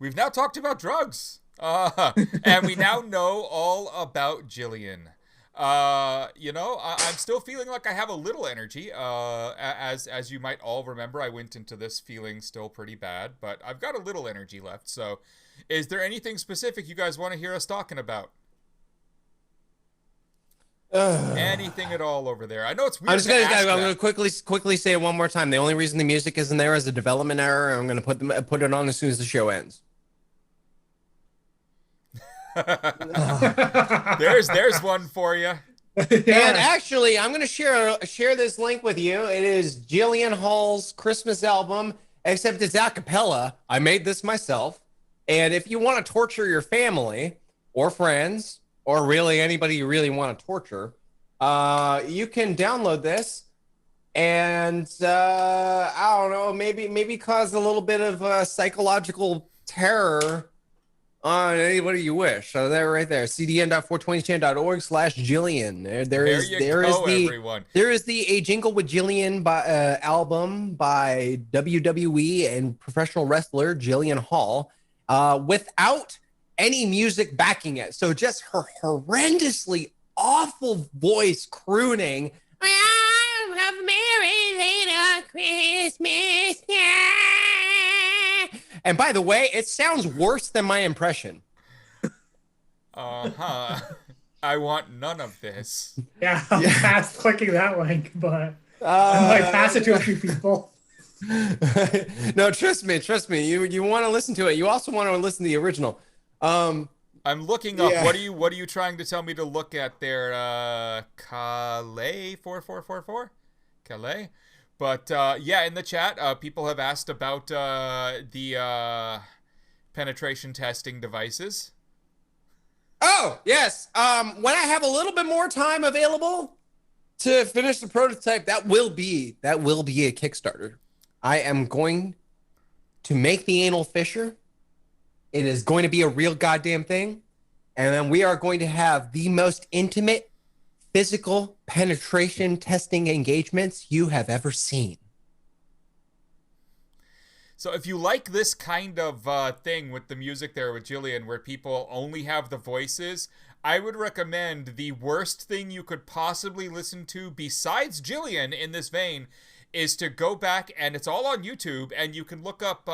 We've now talked about drugs. And we now know all about Jillian. You know, I'm still feeling like I have a little energy. As you might all remember, I went into this feeling still pretty bad, but I've got a little energy left. So, is there anything specific you guys want to hear us talking about? Anything at all over there? I know it's weird. I'm gonna quickly say it one more time. The only reason the music isn't there is a development error. I'm gonna put it on as soon as the show ends. There's one for you. And actually, I'm going to share this link with you. It is Jillian Hall's Christmas album, except it's a cappella. I made this myself. And if you want to torture your family or friends or really anybody you really want to torture, you can download this and I don't know, maybe cause a little bit of psychological terror on anybody you wish. So there, right there, cdn.420chan.org/Jillian. There is everyone. There is the A Jingle with Jillian album by WWE and professional wrestler Jillian Hall, without any music backing it. So just her horrendously awful voice crooning. Have a merry little Christmas. And by the way, it sounds worse than my impression. I want none of this. Yeah, I'm past clicking that link, but I might pass it to a few people. No, trust me. You want to listen to it. You also want to listen to the original. I'm looking up. Yeah. What are you trying to tell me to look at there? Calais 4444? Calais? But yeah, in the chat, people have asked about the penetration testing devices. Oh, yes. When I have a little bit more time available to finish the prototype, that will be a Kickstarter. I am going to make the anal fissure. It is going to be a real goddamn thing. And then we are going to have the most intimate physical penetration testing engagements you have ever seen. So if you like this kind of thing with the music there with Jillian, where people only have the voices, I would recommend the worst thing you could possibly listen to besides Jillian in this vein is to go back, and it's all on YouTube, and you can look up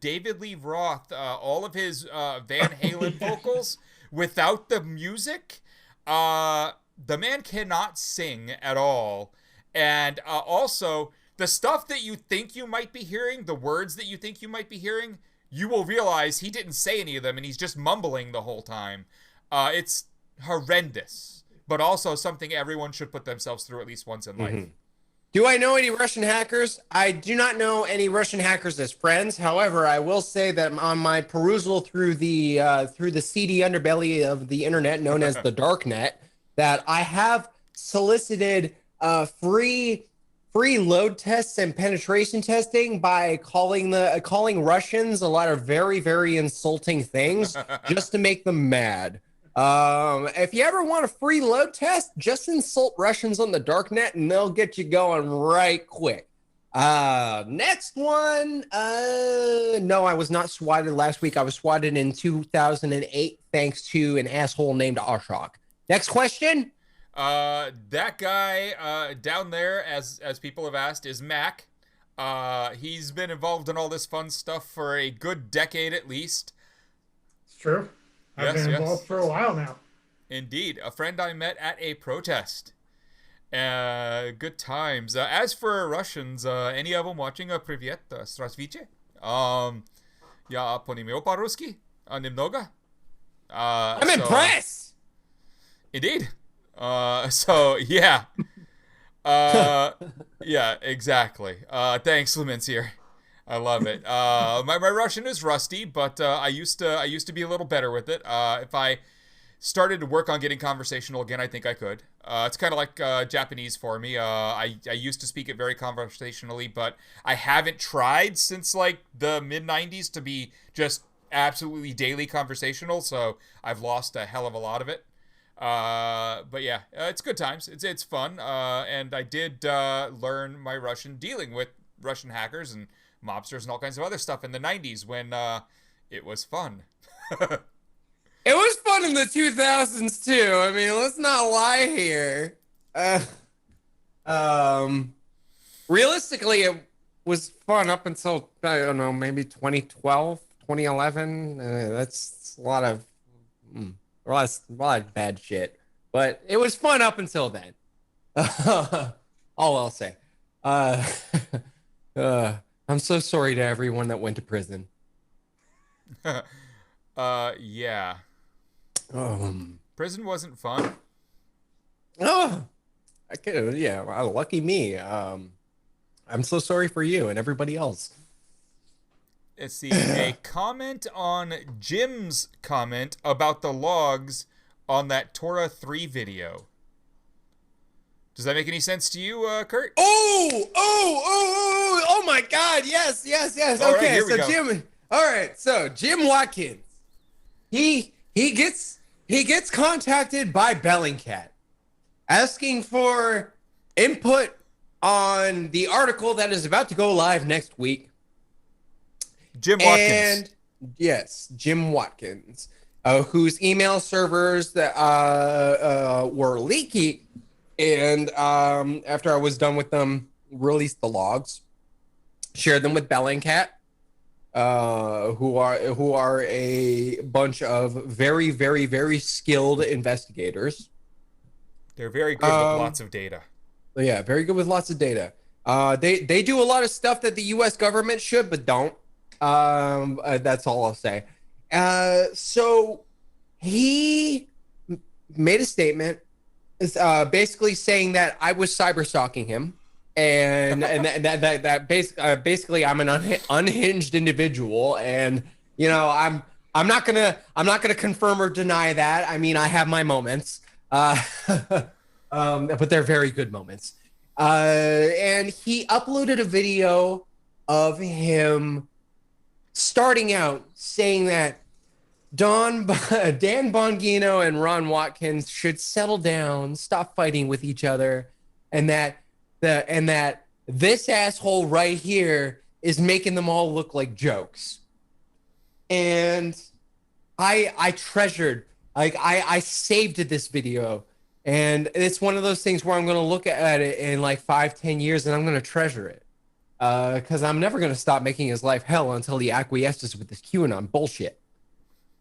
David Lee Roth, all of his Van Halen vocals without the music. The man cannot sing at all. And also, the stuff that you think you might be hearing, the words that you think you might be hearing, you will realize he didn't say any of them, and he's just mumbling the whole time. It's horrendous, but also something everyone should put themselves through at least once in life. Do I know any Russian hackers? I do not know any Russian hackers as friends. However, I will say that on my perusal through the seedy underbelly of the internet known as the darknet, that I have solicited free load tests and penetration testing by calling Russians a lot of very, very insulting things just to make them mad. If you ever want a free load test, just insult Russians on the darknet and they'll get you going right quick. Next one. No, I was not swatted last week. I was swatted in 2008 thanks to an asshole named Ashok. Next question. That guy down there, as people have asked, is Mac. He's been involved in all this fun stuff for a good decade at least. It's true. I've been involved for a while now. Indeed. A friend I met at a protest. Good times. As for Russians, any of them watching Privyet, Strasviche? Я понимаю по-русски. Немного. I'm impressed. Indeed. So yeah. Yeah, exactly. Thanks, Lemencier. I love it. My Russian is rusty, but I used to be a little better with it. If I started to work on getting conversational again, I think I could. It's kind of like Japanese for me. I used to speak it very conversationally, but I haven't tried since like the mid-90s to be just absolutely daily conversational, so I've lost a hell of a lot of it. But yeah, it's good times. It's fun. And I did learn my Russian dealing with Russian hackers and mobsters and all kinds of other stuff in the 90s when it was fun. It was fun in the 2000s too. I mean, let's not lie here. Realistically, it was fun up until, I don't know, maybe 2012, 2011. That's a lot of bad shit. But it was fun up until then. All I'll say. I'm so sorry to everyone that went to prison. Yeah. Prison wasn't fun. Oh, well, lucky me. I'm so sorry for you and everybody else. Let's see. A comment on Jim's comment about the logs on that Torah 3 video. Does that make any sense to you, Kurt? Oh my God! Yes. All Okay, right, so Jim. All right, so Jim Watkins, he gets contacted by Bellingcat, asking for input on the article that is about to go live next week. Jim Watkins. And yes, Jim Watkins, whose email servers that were leaky, and after I was done with them, released the logs, shared them with Bellingcat, who are a bunch of very, very, very skilled investigators. They're very good with lots of data. Yeah, very good with lots of data. They do a lot of stuff that the U.S. government should, but don't. That's all I'll say. So he made a statement, basically saying that I was cyber stalking him, and that basically I'm an unhinged individual, and I'm not gonna confirm or deny that. I mean, I have my moments, but they're very good moments. And he uploaded a video of him starting out saying that Dan Bongino and Ron Watkins should settle down, stop fighting with each other, and that this asshole right here is making them all look like jokes. And I treasured, like, I saved this video, and it's one of those things where I'm going to look at it in like 5-10 years and I'm going to treasure it. Because I'm never going to stop making his life hell until he acquiesces with this QAnon bullshit.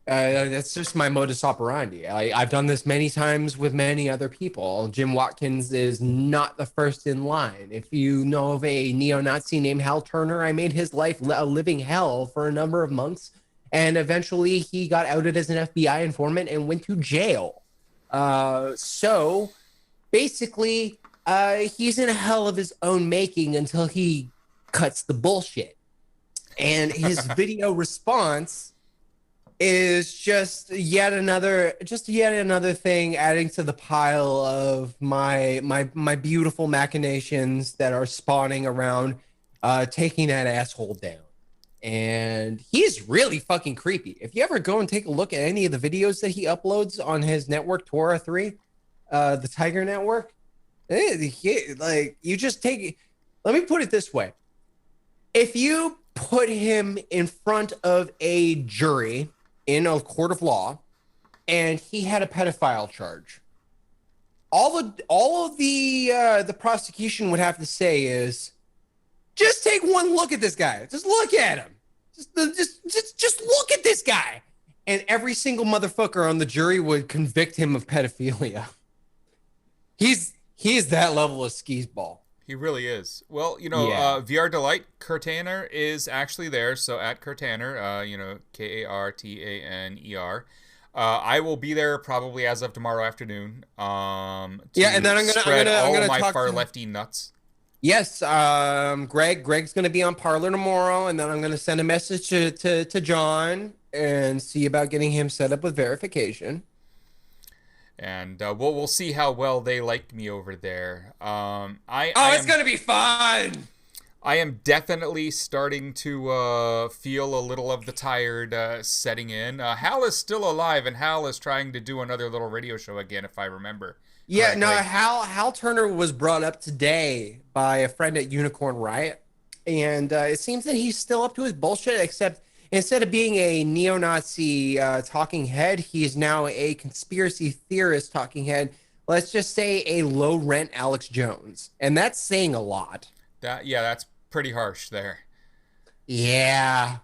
That's just my modus operandi. I've done this many times with many other people. Jim Watkins is not the first in line. If you know of a neo-Nazi named Hal Turner, I made his life a living hell for a number of months. And eventually he got outed as an FBI informant and went to jail. So basically, he's in a hell of his own making until he cuts the bullshit. And his video response is just yet another thing adding to the pile of my beautiful machinations that are spawning around taking that asshole down. And he's really fucking creepy. If you ever go and take a look at any of the videos that he uploads on his network, Tora 3, the Tiger Network, you just take, let me put it this way. If you put him in front of a jury in a court of law and he had a pedophile charge, all of the prosecution would have to say is, just take one look at this guy. Just look at him. Just look at this guy. And every single motherfucker on the jury would convict him of pedophilia. He's that level of skis-ball. He really is. Well, VR Delight, Kirtaner is actually there. So at Kirtaner, Kartaner. I will be there probably as of tomorrow afternoon. And then I'm gonna my talk far to lefty nuts. Yes, Greg's going to be on Parler tomorrow, and then I'm going to send a message to John and see about getting him set up with verification. And we'll see how well they like me over there. It's going to be fun. I am definitely starting to feel a little of the tired setting in. Hal is still alive, and Hal is trying to do another little radio show again, if I remember. Yeah, correctly. no, Hal Turner was brought up today by a friend at Unicorn Riot, and it seems that he's still up to his bullshit, except instead of being a neo-Nazi talking head, he's now a conspiracy theorist talking head. Let's just say a low-rent Alex Jones, and that's saying a lot. That's pretty harsh there. Yeah.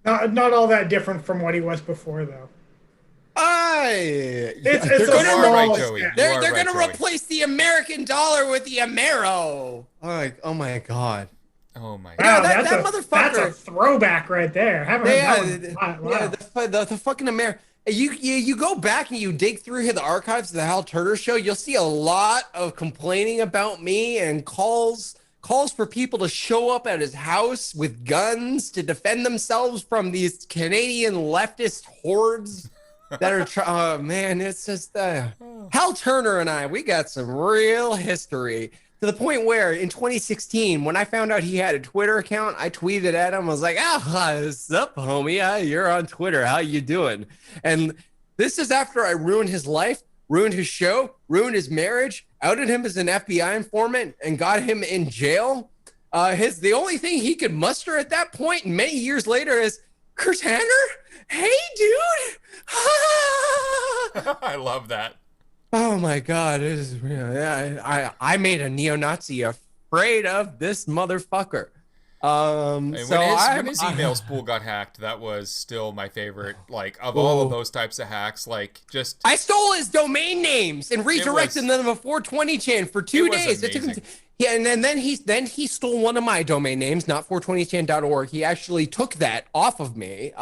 Not all that different from what he was before, though. It's a small step. They're going to replace the American dollar with the Amero. Oh my God. Oh my Wow, God. that motherfucker. That's a throwback right there. Haven't heard that one. Wow. The fucking Amero. You go back and you dig through the archives of the Hal Turner show, you'll see a lot of complaining about me and calls for people to show up at his house with guns to defend themselves from these Canadian leftist hordes that are man, it's just Hal Turner and we got some real history to the point where in 2016, when I found out he had a Twitter account, I tweeted at him. I was like, what's up, homie? You're on Twitter. How you doing? And this is after I ruined his life, ruined his show, ruined his marriage, outed him as an FBI informant, and got him in jail. The only thing he could muster at that point, many years later, is, Kirtaner? Hey, dude! I love that. Oh my God! It is, I made a neo-Nazi afraid of this motherfucker. When his email spool got hacked, that was still my favorite. Like, of all of those types of hacks, like, just I stole his domain names and redirected them to 420chan for 2 days. It took him and then he stole one of my domain names, not 420chan.org. He actually took that off of me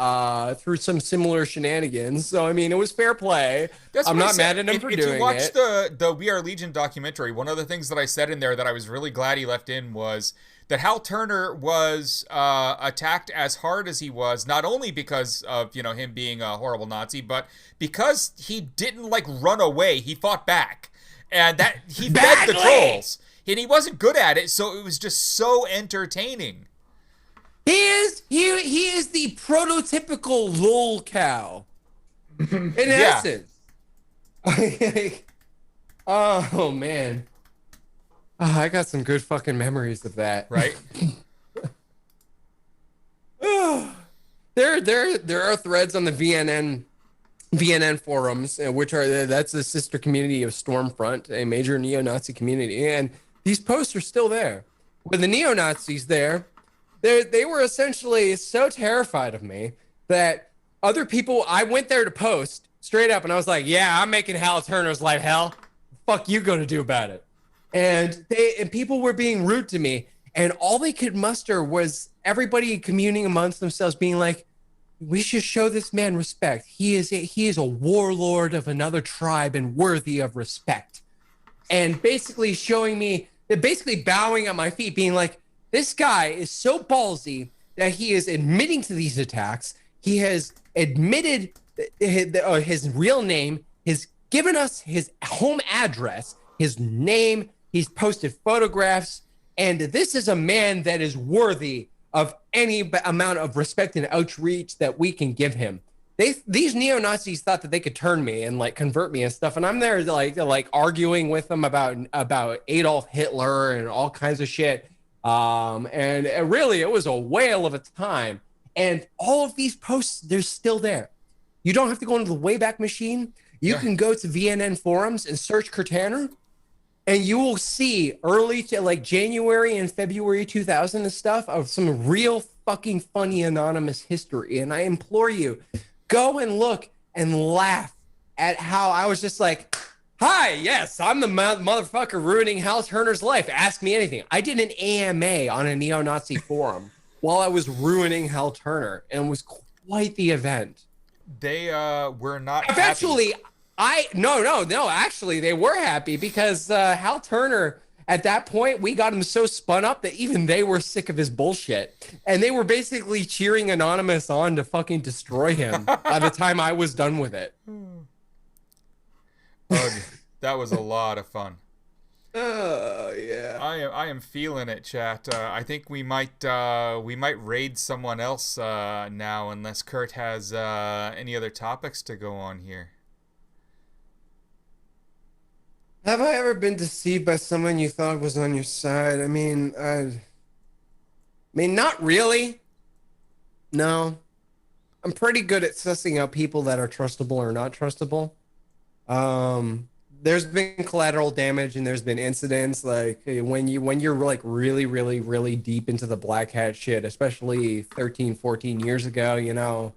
through some similar shenanigans. So I mean, it was fair play. I'm not mad at him for doing it. If you watch the We Are Legion documentary, one of the things that I said in there that I was really glad he left in was that Hal Turner was attacked as hard as he was, not only because of, you know, him being a horrible Nazi, but because he didn't, like, run away. He fought back. And that he fed the trolls. And he wasn't good at it, so it was just so entertaining. He is the prototypical lol cow. In essence. Oh, man. Oh, I got some good fucking memories of that. Right? There are threads on the VNN forums, that's the sister community of Stormfront, a major neo-Nazi community, and these posts are still there. With the neo-Nazis there, they were essentially so terrified of me that other people, I went there to post straight up, and I was like, yeah, I'm making Hal Turner's life hell. Fuck you gonna do about it? And people were being rude to me, and all they could muster was everybody communing amongst themselves, being like, "We should show this man respect. He is a warlord of another tribe and worthy of respect." And basically bowing at my feet, being like, "This guy is so ballsy that he is admitting to these attacks. He has admitted his real name. He's given us his home address, his name. He's posted photographs, and this is a man that is worthy of any amount of respect and outreach that we can give him." These neo-Nazis thought that they could turn me and like convert me and stuff, and I'm there like arguing with them about Adolf Hitler and all kinds of shit. And really, it was a whale of a time. And all of these posts, they're still there. You don't have to go into the Wayback Machine. You can go to VNN forums and search Kirtaner, and you will see early to like January and February 2000 and stuff of some real fucking funny anonymous history. And I implore you, go and look and laugh at how I was just like, "Hi, yes, I'm the motherfucker ruining Hal Turner's life. Ask me anything." I did an AMA on a neo-Nazi forum while I was ruining Hal Turner, and it was quite the event. They were not eventually happy. Actually, they were happy because Hal Turner, at that point, we got him so spun up that even they were sick of his bullshit. And they were basically cheering Anonymous on to fucking destroy him by the time I was done with it. That was a lot of fun. Oh, yeah. I am feeling it, chat. I think we might raid someone else now, unless Kurt has any other topics to go on here. Have I ever been deceived by someone you thought was on your side? I mean, not really. No. I'm pretty good at sussing out people that are trustable or not trustable. There's been collateral damage and there's been incidents like when you're like really, really, really deep into the black hat shit, especially 13, 14 years ago, you know,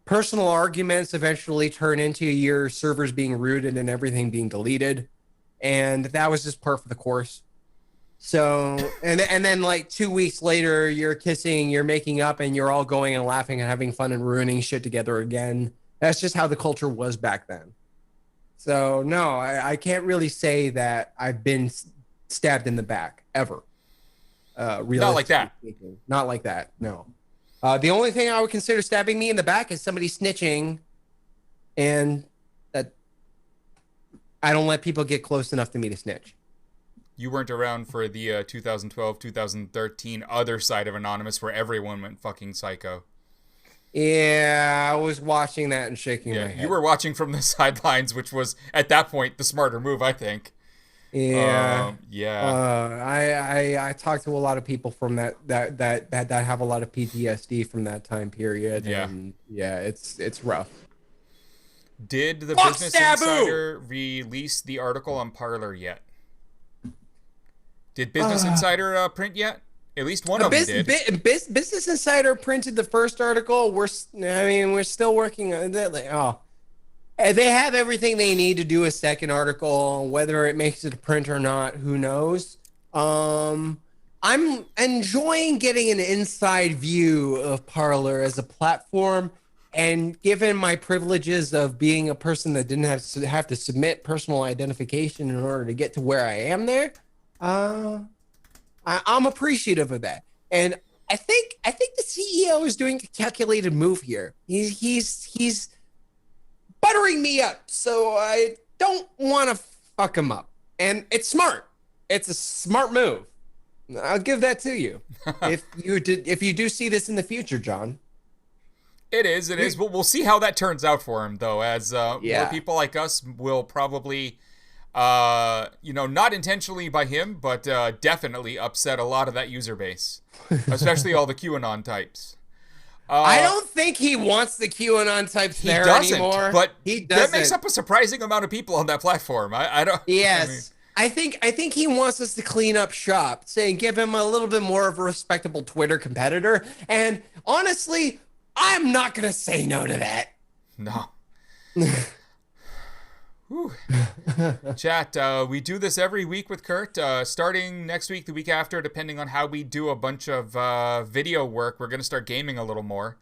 personal arguments eventually turn into your servers being rooted and everything being deleted. And that was just par for the course. So, and then like 2 weeks later, you're kissing, you're making up, and you're all going and laughing and having fun and ruining shit together again. That's just how the culture was back then. So no, I can't really say that I've been stabbed in the back ever. Not like that. Not like that. No. The only thing I would consider stabbing me in the back is somebody snitching, and that I don't let people get close enough to me to snitch. You weren't around for the 2012, 2013 other side of Anonymous where everyone went fucking psycho. Yeah, I was watching that and shaking my head. You were watching from the sidelines, which was, at that point, the smarter move, I think. Yeah. Yeah. I talked to a lot of people from that have a lot of PTSD from that time period. Yeah. And yeah, it's rough. Did the Fuck Business Sabu! Insider release the article on Parler yet? Did Business Insider print yet? At least one of them did. Business Insider printed the first article. We're still working on that. They have everything they need to do a second article. Whether it makes it a print or not, who knows? I'm enjoying getting an inside view of Parler as a platform, and given my privileges of being a person that didn't have to submit personal identification in order to get to where I am there, I'm appreciative of that. And I think the CEO is doing a calculated move here. He's buttering me up, so I don't want to fuck him up. And it's smart. It's a smart move. I'll give that to you. If you do see this in the future, John. It is. But we'll see how that turns out for him, though, as more people like us will probably, not intentionally by him, but definitely upset a lot of that user base, especially all the QAnon types. I don't think he wants the QAnon types there anymore. But he doesn't. That makes up a surprising amount of people on that platform. I don't. Yes. I think he wants us to clean up shop, saying give him a little bit more of a respectable Twitter competitor. And honestly, I'm not going to say no to that. No. Chat, we do this every week with Kurt. Starting next week, the week after, depending on how we do a bunch of video work, we're going to start gaming a little more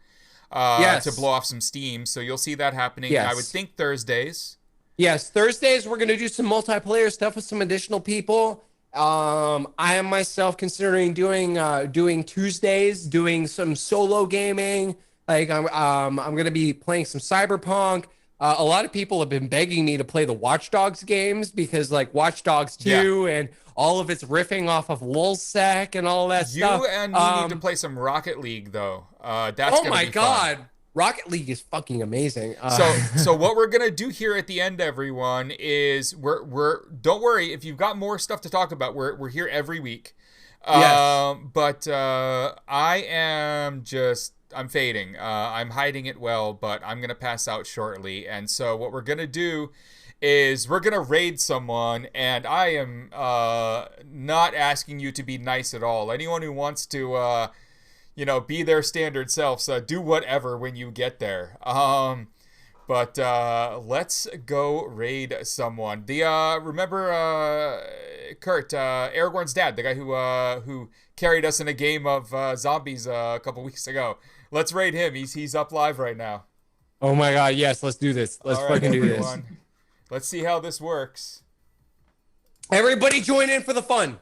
to blow off some steam. So you'll see that happening, I would think, Thursdays. Yes, Thursdays, we're going to do some multiplayer stuff with some additional people. I am myself considering doing Tuesdays, doing some solo gaming. Like I'm going to be playing some Cyberpunk. A lot of people have been begging me to play the Watch Dogs games because, like, Watch Dogs 2 and all of its riffing off of LulzSec and all that stuff. You and me need to play some Rocket League, though. That's oh my god, fun. Rocket League is fucking amazing. So what we're gonna do here at the end, everyone, is we're don't worry if you've got more stuff to talk about. We're here every week. But I'm fading. I'm hiding it well, but I'm going to pass out shortly. And so what we're going to do is we're going to raid someone, and I am not asking you to be nice at all. Anyone who wants to, be their standard selves, do whatever when you get there. But let's go raid someone. Remember Kurt, Aragorn's dad, the guy who carried us in a game of zombies a couple weeks ago. Let's raid him. He's up live right now. Oh my god, yes, let's do this. Let's fucking do this. Let's see how this works. Everybody join in for the fun.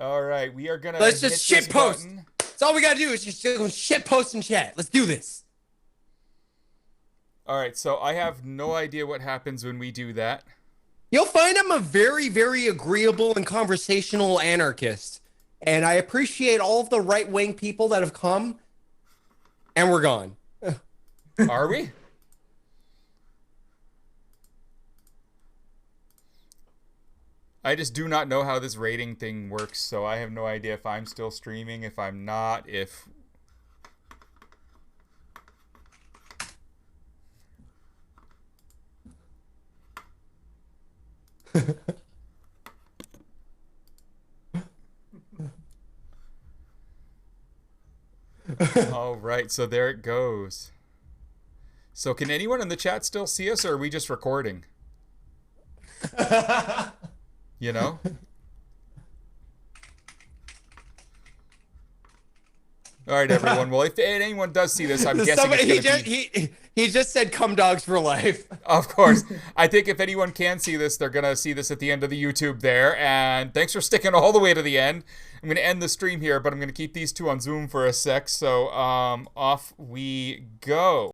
All right, we are gonna let's just shit post. That's all we gotta do is just shit post and chat. Let's do this. All right, so I have no idea what happens when we do that. You'll find I'm a very, very agreeable and conversational anarchist. And I appreciate all of the right-wing people that have come. And we're gone. Are we? I just do not know how this rating thing works, so I have no idea if I'm still streaming, if I'm not, if... All right, so there it goes. So can anyone in the chat still see us, or are we just recording? You know? All right, everyone. Well, if anyone does see this, I'm guessing he just said "cum dogs for life." Of course. I think if anyone can see this, they're going to see this at the end of the YouTube there. And thanks for sticking all the way to the end. I'm going to end the stream here, but I'm going to keep these two on Zoom for a sec. So off we go.